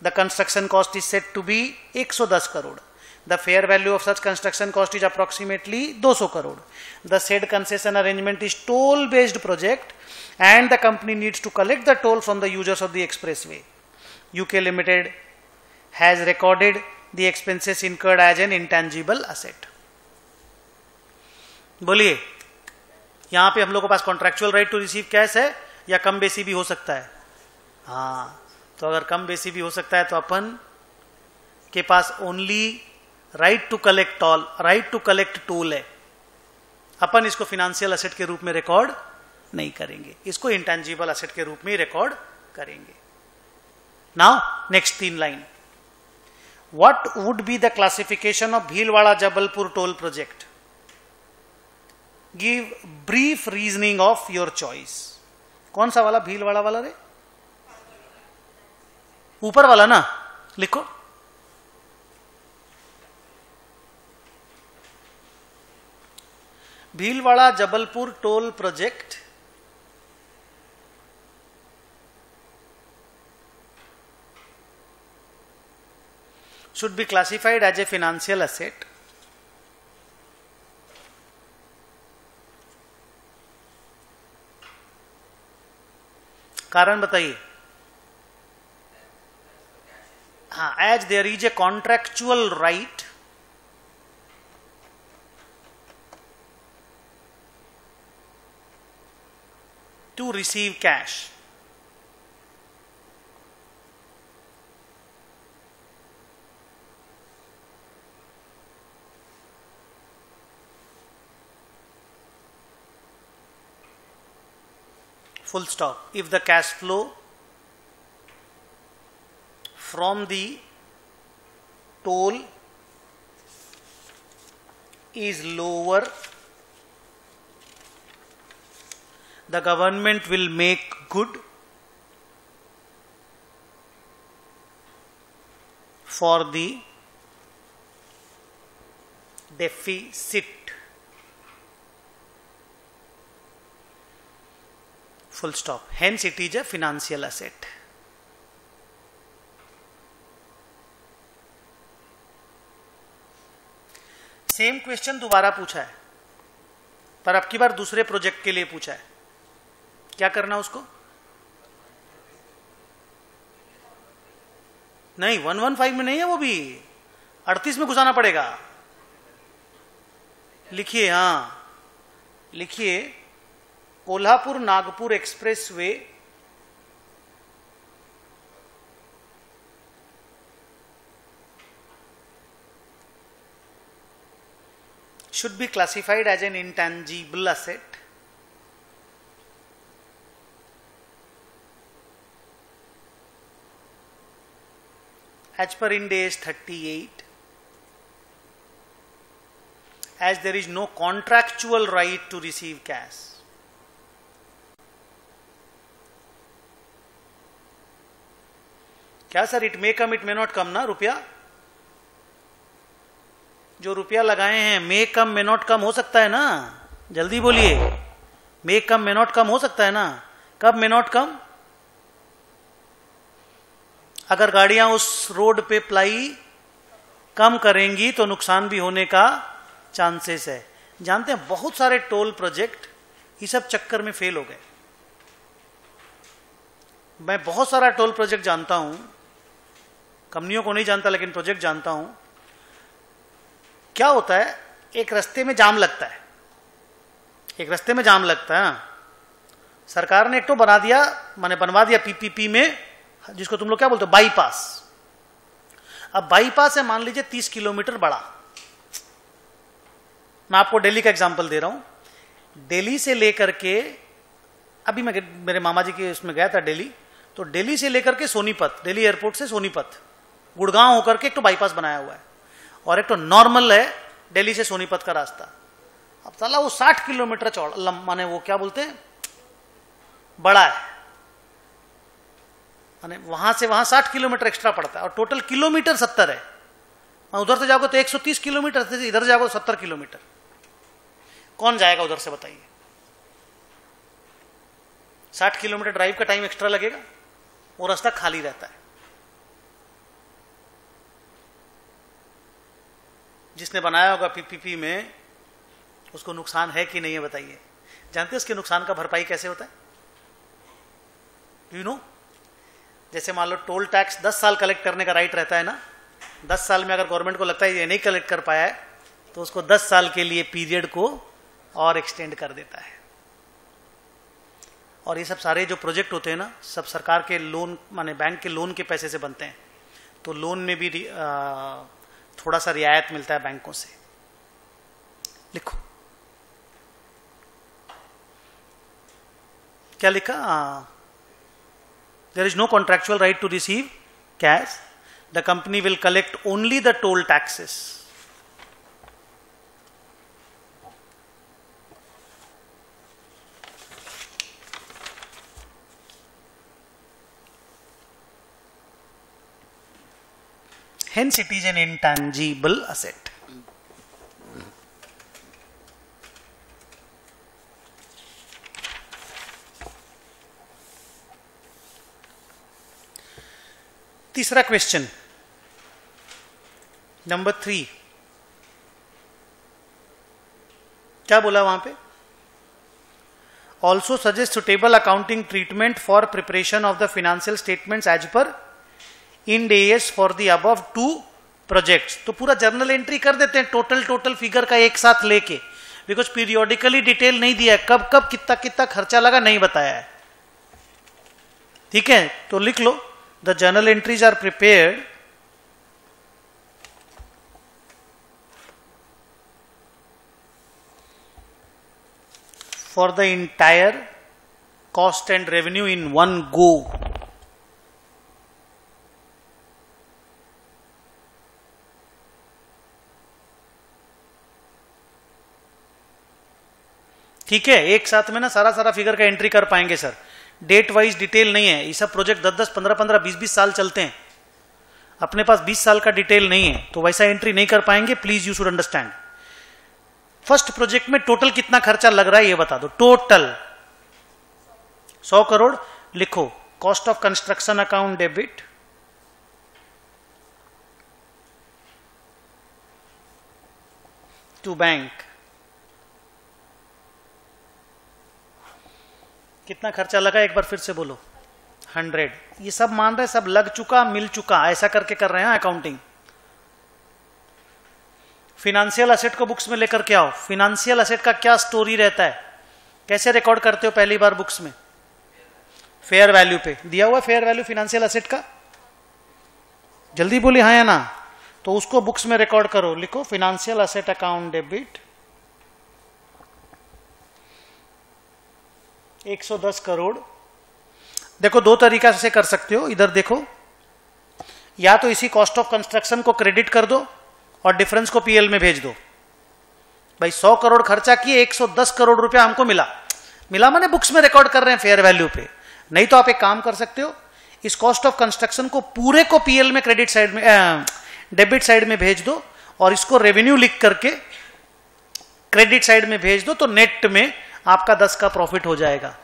S1: the construction cost is said to be 110 crore. The fair value of such construction cost is approximately 200 crore. The said concession arrangement is toll-based project, and the company needs to collect the toll from the users of the expressway. UK Limited has recorded the expenses incurred as an intangible asset. बोलिए यहां पे हम लोग के पास contractual right to receive cash है या कम बेसी भी हो सकता है? हाँ, तो अगर कम बेसी भी हो सकता है तो अपन के पास only right to collect toll है, अपन इसको फाइनेंशियल एसेट के रूप में रिकॉर्ड नहीं करेंगे, इसको इंटेंजिबल एसेट के रूप में रिकॉर्ड करेंगे। Now next 3 line, what would be the classification of Bhilwara Jabalpur toll project? Give brief reasoning of your choice. कौन सा वाला? भीलवाड़ा वाला रे, ऊपर वाला ना, लिखो। Bhilwara Jabalpur toll project should be classified as a financial asset कारण बताइए। हाँ, as there is a contractual right to receive cash. Full stop. If the cash flow from the toll is lower, the government will make good for the deficit. Full stop. Hence it is a financial asset. Same question दोबारा पूछा है, पर अब की बार दूसरे प्रोजेक्ट के लिए पूछा है। क्या करना उसको? नहीं, 115 में नहीं है, वो भी 38 में घुसाना पड़ेगा। लिखिए, हाँ लिखिए, Kolhapur Nagpur expressway should be classified as an intangible asset as per Ind AS 38 as there is no contractual right to receive cash. क्या sir? It may come it may not come ना रुपया, जो रुपया लगाए हैं मे कम मे नॉट कम हो सकता है ना, जल्दी बोलिए। मे कम मे नॉट कम हो सकता है ना। कब मे नॉट कम? अगर गाड़ियां उस रोड पे प्लाई कम करेंगी तो नुकसान भी होने का चांसेस है। जानते हैं बहुत सारे टोल प्रोजेक्ट इस सब चक्कर में फेल हो गए। मैं बहुत सारा टोल प्रोजेक्ट जानता हूं, कंपनियों को नहीं जानता लेकिन प्रोजेक्ट जानता हूं। क्या होता है, एक रास्ते में जाम लगता है, सरकार ने एक तो बना दिया, माने बनवा दिया पीपीपी में, जिसको तुम लोग क्या बोलते हो, बाईपास। अब बाईपास है मान लीजिए 30 किलोमीटर बड़ा। मैं आपको दिल्ली का एग्जांपल दे रहा हूं। दिल्ली से लेकर के, अभी मैं मेरे मामा जी के उसमें गया था दिल्ली, तो दिल्ली से लेकर के सोनीपत, दिल्ली एयरपोर्ट से सोनीपत, गुड़गांव होकर के एक तो बाईपास बनाया हुआ है और एक तो नॉर्मल है दिल्ली से सोनीपत का रास्ता। अब साला वो 60 किलोमीटर चौड़ा, माने वो क्या बोलते हैं, बड़ा है, माने वहां से वहां 60 किलोमीटर एक्स्ट्रा पड़ता है और टोटल किलोमीटर 70 है। उधर से जाओगे तो 130 किलोमीटर, इधर से जाओगे 70 किलोमीटर। कौन जाएगा उधर से बताइए? 60 किलोमीटर ड्राइव का टाइम एक्स्ट्रा लगेगा, वो रास्ता खाली रहता है। जिसने बनाया होगा पीपीपी में, उसको नुकसान है कि नहीं है बताइए? जानते हैं उसके नुकसान का भरपाई कैसे होता है? यू नो, जैसे मान लो टोल टैक्स 10 साल कलेक्ट करने का राइट रहता है ना। 10 साल में अगर गवर्नमेंट को लगता है ये नहीं कलेक्ट कर पाया है तो उसको 10 साल के लिए पीरियड को और एक्सटेंड कर देता है। और ये सब सारे जो प्रोजेक्ट होते हैं ना, सब सरकार के लोन माने बैंक के लोन के पैसे से बनते हैं, तो लोन में भी थोड़ा सा रियायत मिलता है बैंकों से। लिखो क्या लिखा, there is no contractual right to receive cash, the company will collect only the toll taxes. Hence it is an intangible asset. तीसरा क्वेश्चन नंबर 3, क्या बोला वहां पे? Also suggest suitable accounting treatment for preparation of the financial statements as per Ind AS for the above 2 projects. तो पूरा जर्नल एंट्री कर देते हैं टोटल फिगर का एक साथ लेके, बिकॉज पीरियोडिकली डिटेल नहीं दिया है, कब कब कितना कितना खर्चा लगा नहीं बताया है। ठीक है, तो लिख लो, the journal entries are prepared for the entire cost and revenue in one go. ठीक है, एक साथ में ना सारा फिगर का एंट्री कर पाएंगे सर, डेट वाइज डिटेल नहीं है। ये सब प्रोजेक्ट 10-10, 15-15, 20-20 साल चलते हैं, अपने पास 20 साल का डिटेल नहीं है, तो वैसा एंट्री नहीं कर पाएंगे। Please you should understand. First project में टोटल कितना खर्चा लग रहा है ये बता दो। टोटल 100 करोड़ लिखो। Cost of construction account debit, to bank, कितना खर्चा लगा एक बार फिर से बोलो। 100। ये सब मान रहे, सब लग चुका, मिल चुका, ऐसा करके कर रहे हैं अकाउंटिंग। फिनेंशियल असेट को बुक्स में लेकर के आओ। फिनेंशियल असेट का क्या स्टोरी रहता है, कैसे रिकॉर्ड करते हो पहली बार बुक्स में? फेयर वैल्यू पे दिया हुआ, फेयर वैल्यू फिनेंशियल असेट का। जल्दी बोली हाँ या ना। तो उसको बुक्स में रिकॉर्ड करो, लिखो financial asset account debit 110 crore. देखो दो तरीका से कर सकते हो, इधर देखो, या तो इसी कॉस्ट ऑफ कंस्ट्रक्शन को क्रेडिट कर दो और डिफरेंस को पीएल में भेज दो। भाई 100 करोड़ खर्चा किए, 110 करोड़ रुपया हमको मिला माने बुक्स में रिकॉर्ड कर रहे हैं फेयर वैल्यू पे। नहीं तो आप एक काम कर सकते हो, इस कॉस्ट ऑफ कंस्ट्रक्शन को पूरे को पीएल में क्रेडिट साइड में डेबिट साइड में भेज दो और इसको रेवेन्यू लिख करके क्रेडिट साइड में भेज दो, तो नेट में आपका 10 का प्रॉफिट हो जाएगा।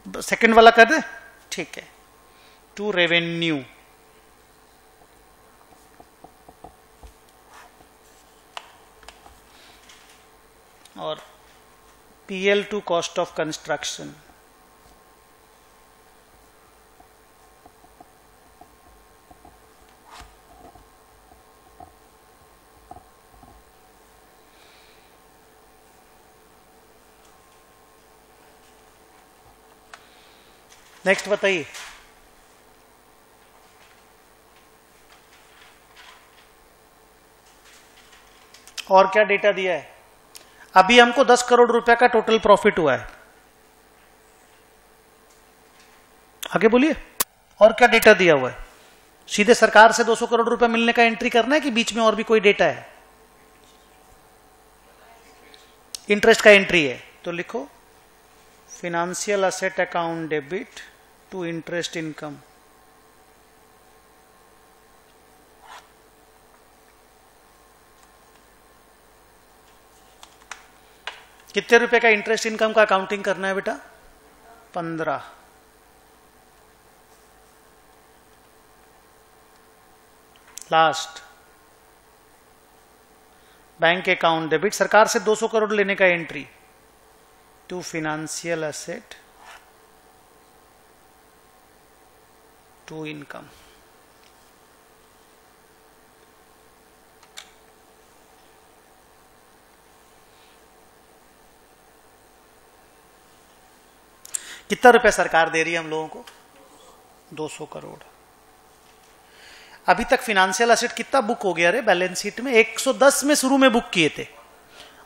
S1: सेकंड वाला कर दे, ठीक है। टू रेवेन्यू, और PL to cost of construction. Next बताइए। और क्या डेटा दिया है? अभी हमको 10 करोड़ रुपए का टोटल प्रॉफिट हुआ है। आगे बोलिए, और क्या डेटा दिया हुआ है? सीधे सरकार से 200 करोड़ रुपए मिलने का एंट्री करना है कि बीच में और भी कोई डेटा है? इंटरेस्ट का एंट्री है, तो लिखो financial asset account debit to interest income. कितने रुपए का इंटरेस्ट इनकम का अकाउंटिंग करना है बेटा? 15। लास्ट बैंक अकाउंट डेबिट, सरकार से 200 करोड़ लेने का entry to financial asset to income. कितना रुपया सरकार दे रही है हम लोगों को? 200 करोड़। अभी तक फिनेंशियल एसेट कितना बुक हो गया रे बैलेंस शीट में? 110 में शुरू में बुक किए थे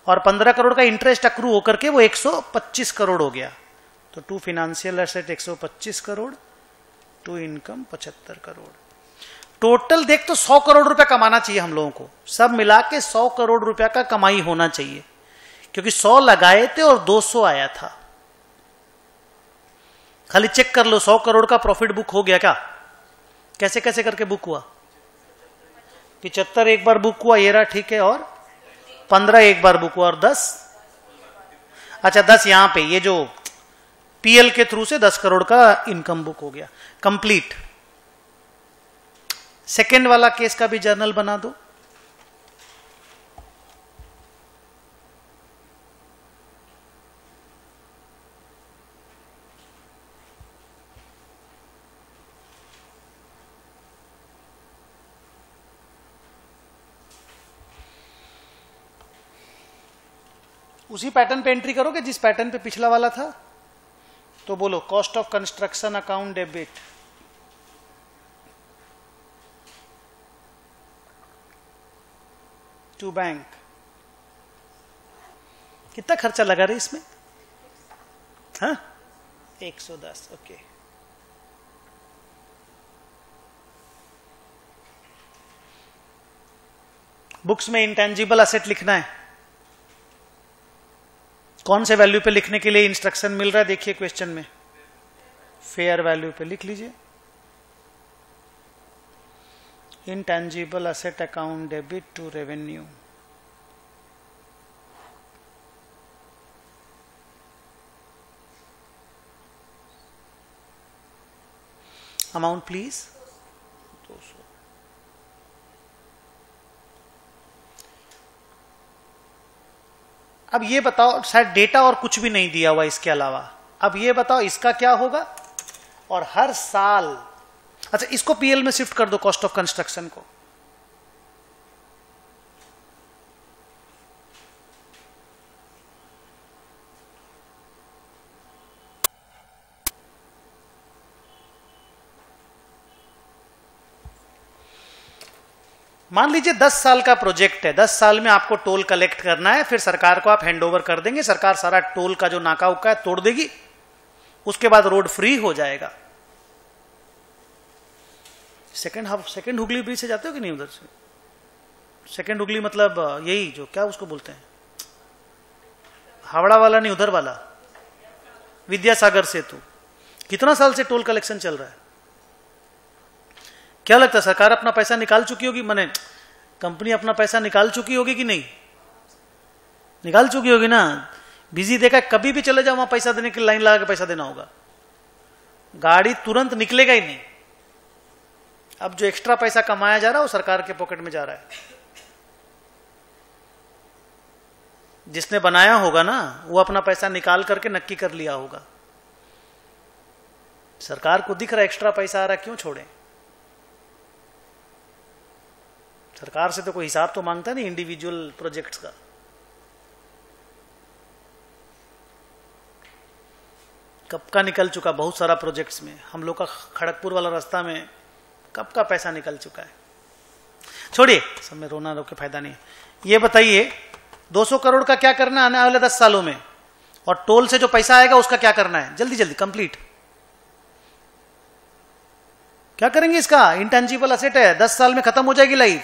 S1: और 15 करोड़ का इंटरेस्ट अक्रू होकर के वो 125 करोड़ हो गया। तो to financial asset 125 crore, to income 75 crore. Total देख तो 100 करोड़ रुपया कमाना चाहिए हम लोगों को, सब मिला के 100 करोड़ रुपया का कमाई होना चाहिए, क्योंकि 100 लगाए थे और 200 आया था। खाली चेक कर लो 100 करोड़ का प्रॉफिट बुक हो गया क्या? कैसे कैसे करके बुक हुआ? 75 एक बार बुक हुआ, ये रहा, ठीक है, और 15 एक बार बुक हुआ, और 10, अच्छा 10 यहां पे ये जो पीएल के थ्रू से 10 करोड़ का इनकम बुक हो गया। कंप्लीट। सेकेंड वाला केस का भी जर्नल बना दो। उसी पैटर्न पे एंट्री करोगे जिस पैटर्न पे पिछला वाला था। तो बोलो cost of construction account debit, to bank. कितना खर्चा लगा रहे इसमें? हाँ 110। ओके, बुक्स में इंटेंजिबल असेट लिखना है। कौन से वैल्यू पे लिखने के लिए इंस्ट्रक्शन मिल रहा है? देखिए क्वेश्चन में फेयर वैल्यू पे लिख लीजिए। Intangible asset account debit to revenue. Amount please 200। अब ये बताओ, शायद डेटा और कुछ भी नहीं दिया हुआ इसके अलावा। अब ये बताओ इसका क्या होगा? और हर साल, अच्छा इसको पीएल में शिफ्ट कर दो, कॉस्ट ऑफ कंस्ट्रक्शन को। मान लीजिए 10 साल का प्रोजेक्ट है, 10 साल में आपको टोल कलेक्ट करना है, फिर सरकार को आप हैंडओवर कर देंगे, सरकार सारा टोल का जो नाका उका है तोड़ देगी, उसके बाद रोड फ्री हो जाएगा। सेकंड हुगली ब्रिज से जाते हो कि नहीं उधर से? सेकंड हुगली मतलब यही जो क्या उसको बोलते हैं, हावड़ा वाला नहीं, उधर वाला विद्यासागर सेतु। कितना साल से टोल कलेक्शन चल रहा है? क्या लगता है सरकार अपना पैसा निकाल चुकी होगी? माने कंपनी अपना पैसा निकाल चुकी होगी कि नहीं? निकाल चुकी होगी ना। बिजी देखा, कभी भी चले जाओ वहां पैसा देने की लाइन लगा के पैसा देना होगा, गाड़ी तुरंत निकलेगा ही नहीं। अब जो एक्स्ट्रा पैसा कमाया जा रहा है वो सरकार के पॉकेट में जा रहा है। जिसने बनाया होगा ना वो अपना पैसा निकाल करके नक्की कर लिया होगा। सरकार को दिख रहा है एक्स्ट्रा पैसा आ रहा है, क्यों छोड़े? सरकार से तो कोई हिसाब तो मांगता नहीं इंडिविजुअल प्रोजेक्ट्स का। कब का निकल चुका बहुत सारा प्रोजेक्ट्स में। हम लोग का खड़गपुर वाला रास्ता में कब का पैसा निकल चुका है। छोड़िए, सब में रोना रो के फायदा नहीं। ये बताइए 200 करोड़ का क्या करना है आने वाले 10 सालों में, और टोल से जो पैसा आएगा उसका क्या करना है? जल्दी जल्दी कंप्लीट। क्या करेंगे इसका? इंटेंजिबल असेट है, 10 साल में खत्म हो जाएगी लाइफ,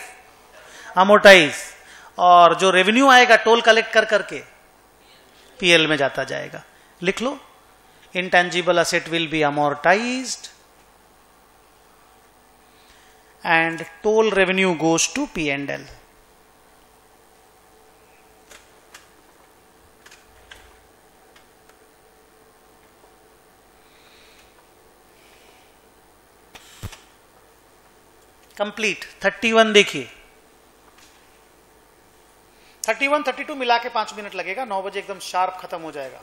S1: अमोर्टाइज, और जो रेवेन्यू आएगा टोल कलेक्ट कर करके पीएल में जाता जाएगा। लिख लो, intangible asset will be amortised and toll revenue goes to P&L. Complete. 31 देखिए, 31 32 मिला के 5 मिनट लगेगा, 9 बजे एकदम शार्प खत्म हो जाएगा।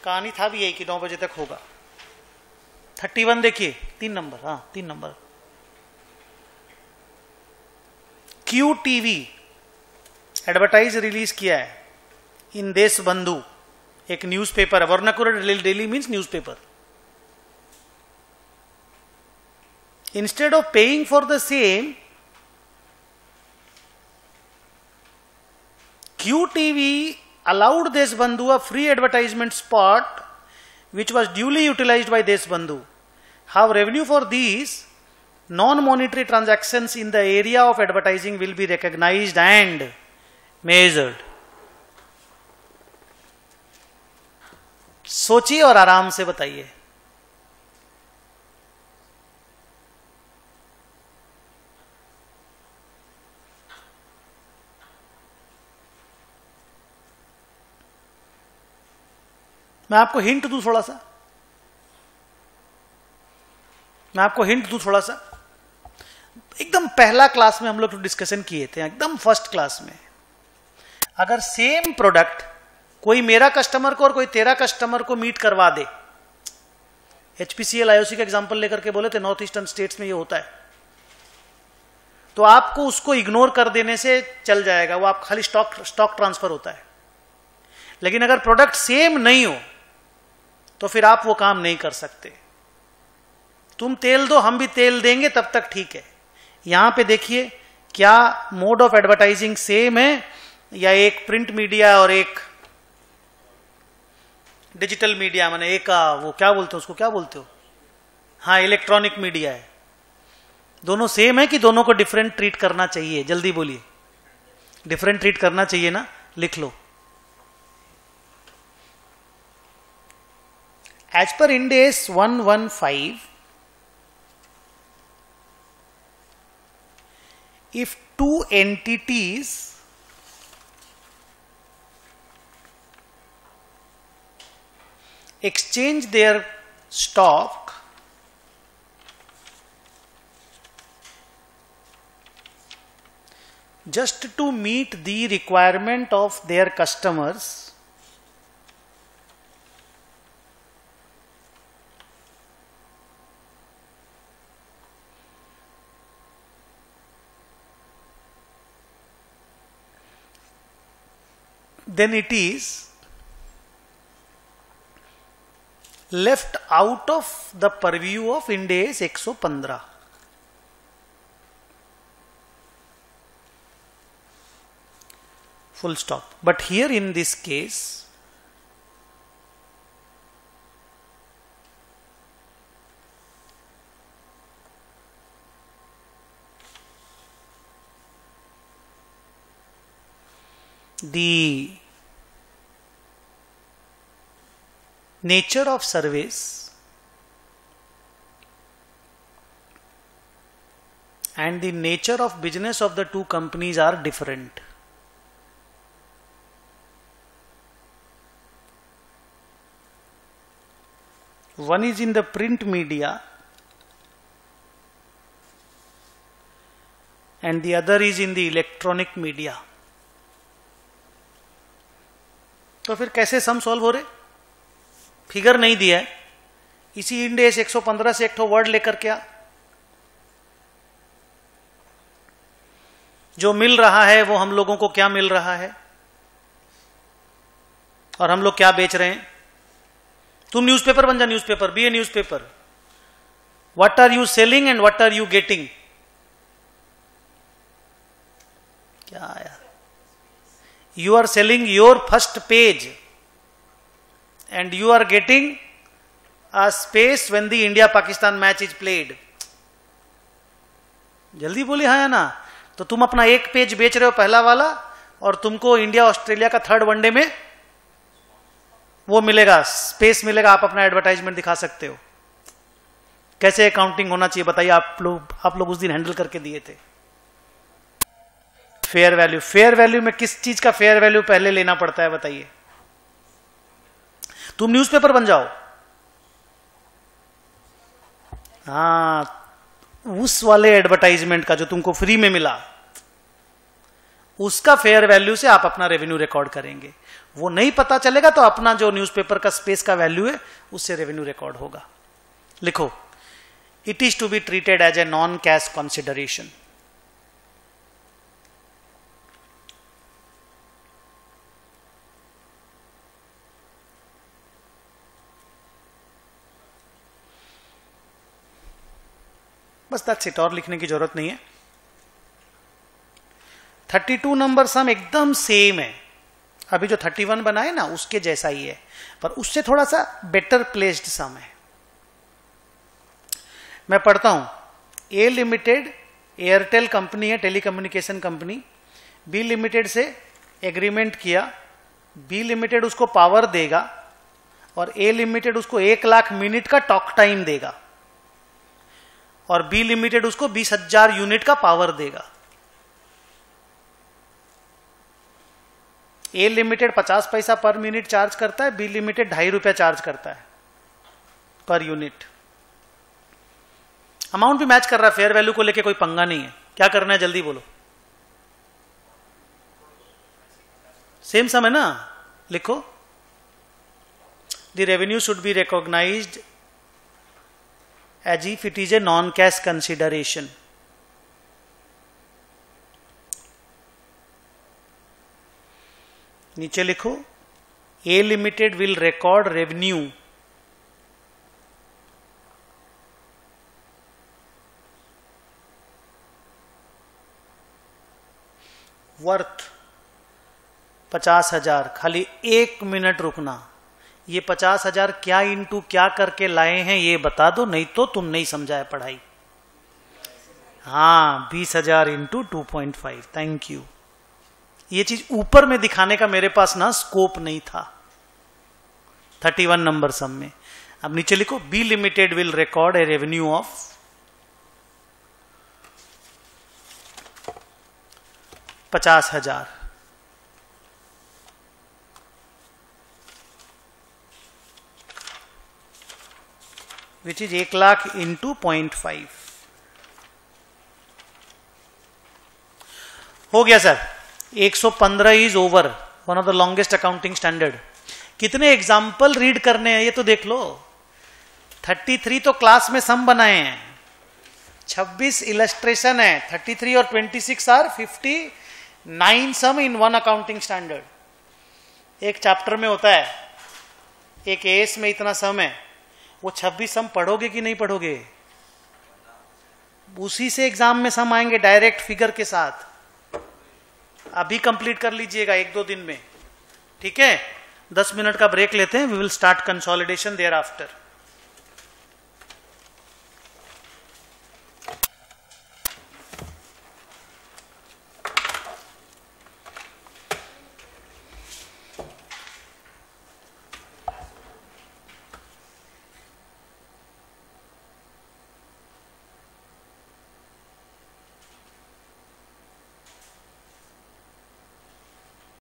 S1: कहानी था भी यही कि 9 बजे तक होगा। 31 देखिए, 3 नंबर, हाँ 3 नंबर। QTV एडवर्टाइज रिलीज किया है इन देश बंधु एक न्यूज़पेपर है, vernacular daily means newspaper. Instead of paying for the same, QTV allowed Deshbandhu a free advertisement spot which was duly utilized by Deshbandhu. How revenue for these non-monetary transactions in the area of advertising will be recognized and measured. सोचिए और आराम से बताइए. मैं आपको हिंट दूं थोड़ा सा. एकदम पहला क्लास में हम लोग डिस्कशन किए थे, एकदम फर्स्ट क्लास में. अगर सेम प्रोडक्ट कोई मेरा कस्टमर को और कोई तेरा कस्टमर को मीट करवा दे, HPCL IOC का एग्जांपल लेकर के बोले थे, नॉर्थ ईस्टर्न स्टेट्स में ये होता है, तो आपको उसको इग्नोर कर देने से चल जाएगा, वो आप खाली स्टॉक ट्रांसफर होता है. लेकिन अगर प्रोडक्ट सेम नहीं हो तो फिर आप वो काम नहीं कर सकते. तुम तेल दो, हम भी तेल देंगे, तब तक ठीक है. यहां पे देखिए, क्या मोड ऑफ एडवर्टाइजिंग सेम है या एक प्रिंट मीडिया और एक डिजिटल मीडिया, माने एक वो क्या बोलते हो उसको, क्या बोलते हो, हाँ इलेक्ट्रॉनिक मीडिया है. दोनों सेम है कि दोनों को डिफरेंट ट्रीट करना चाहिए? जल्दी बोलिए. डिफरेंट ट्रीट करना चाहिए ना, लिख लो. As per Ind AS 115, if two entities exchange their stock just to meet the requirement of their customers, then it is left out of the purview of Ind AS 115. Full stop. But here in this case, the nature of service and the nature of business of the two companies are different. One is in the print media and the other is in the electronic media. तो फिर कैसे सम सॉल्व हो रहे? फिगर नहीं दिया है, इसी इंड एस 115 से एक ठो वर्ड लेकर के आ. जो मिल रहा है वो हम लोगों को क्या मिल रहा है और हम लोग क्या बेच रहे हैं. तुम न्यूज़पेपर बन जा, newspaper, be a newspaper. What are you selling and what are you getting? क्या यार, you are selling your first page and you are getting a space when the India Pakistan match is played. जल्दी बोली हाँ या ना. तो तुम अपना एक पेज बेच रहे हो, पहला वाला, और तुमको इंडिया ऑस्ट्रेलिया का थर्ड वनडे में वो मिलेगा, स्पेस मिलेगा, आप अपना एडवर्टाइजमेंट दिखा सकते हो. कैसे अकाउंटिंग होना चाहिए बताइए. आप लोग उस दिन हैंडल करके दिए थे. Fair value. फेयर वैल्यू में किस चीज का फेयर वैल्यू पहले लेना पड़ता है बताइए. तुम न्यूज़पेपर बन जाओ, हाँ, उस वाले एडवर्टाइजमेंट का जो तुमको फ्री में मिला, उसका फेयर वैल्यू से आप अपना रेवेन्यू रिकॉर्ड करेंगे. वो नहीं पता चलेगा तो अपना जो न्यूज़पेपर का स्पेस का वैल्यू है उससे रेवेन्यू रिकॉर्ड होगा. लिखो, it is to be treated as a non cash consideration. बस दैट्स इट, और लिखने की जरूरत नहीं है। 32 नंबर सम एकदम सेम है, अभी जो 31 बना है ना उसके जैसा ही है, पर उससे थोड़ा सा बेटर प्लेस्ड सम है। मैं पढ़ता हूं। ए लिमिटेड एयरटेल कंपनी है, टेलीकम्युनिकेशन कंपनी। बी लिमिटेड से एग्रीमेंट किया, बी लिमिटेड उसको पावर देगा और ए लिमिटेड उसको 1 लाख मिनट का टॉक टाइम देगा और बी लिमिटेड उसको 20,000 यूनिट का पावर देगा। ए लिमिटेड 50 पैसा पर मिनट चार्ज करता है, बी लिमिटेड 2.5 रुपया चार्ज करता है पर यूनिट। अमाउंट भी मैच कर रहा है, फेयर वैल्यू को लेके कोई पंगा नहीं है। क्या करना है जल्दी बोलो। सेम सम है ना, लिखो। The revenue should be recognised as if it is a non cash consideration. नीचे लिखो, A limited will record revenue worth 50,000। खाली 1 मिनट रुकना, ये 50,000 क्या इंटू क्या करके लाए हैं ये बता दो, नहीं तो तुम नहीं समझाए पढ़ाई। हाँ, 20,000 इंटू 2.5। Thank you. ये चीज ऊपर में दिखाने का मेरे पास ना स्कोप नहीं था 31 नंबर सम में। अब नीचे लिखो, B limited will record a revenue of 50,000 which is 1 lakh into 0.5। हो गया sir. 115 is over, one of the longest accounting standard. कितने एग्जाम्पल रीड करने हैं ये तो देख लो। 33 तो क्लास में सम बनाए हैं, 26 इलस्ट्रेशन है, 33 और 26 are 59 sum in one accounting standard. एक चैप्टर में होता है, एक एएस में इतना सम है। वो 26 सम पढ़ोगे कि नहीं पढ़ोगे? उसी से एग्जाम में सम आएंगे डायरेक्ट फिगर के साथ। अभी कंप्लीट कर लीजिएगा 1-2 दिन में, ठीक है। 10 मिनट का ब्रेक लेते हैं, we will start consolidation there after.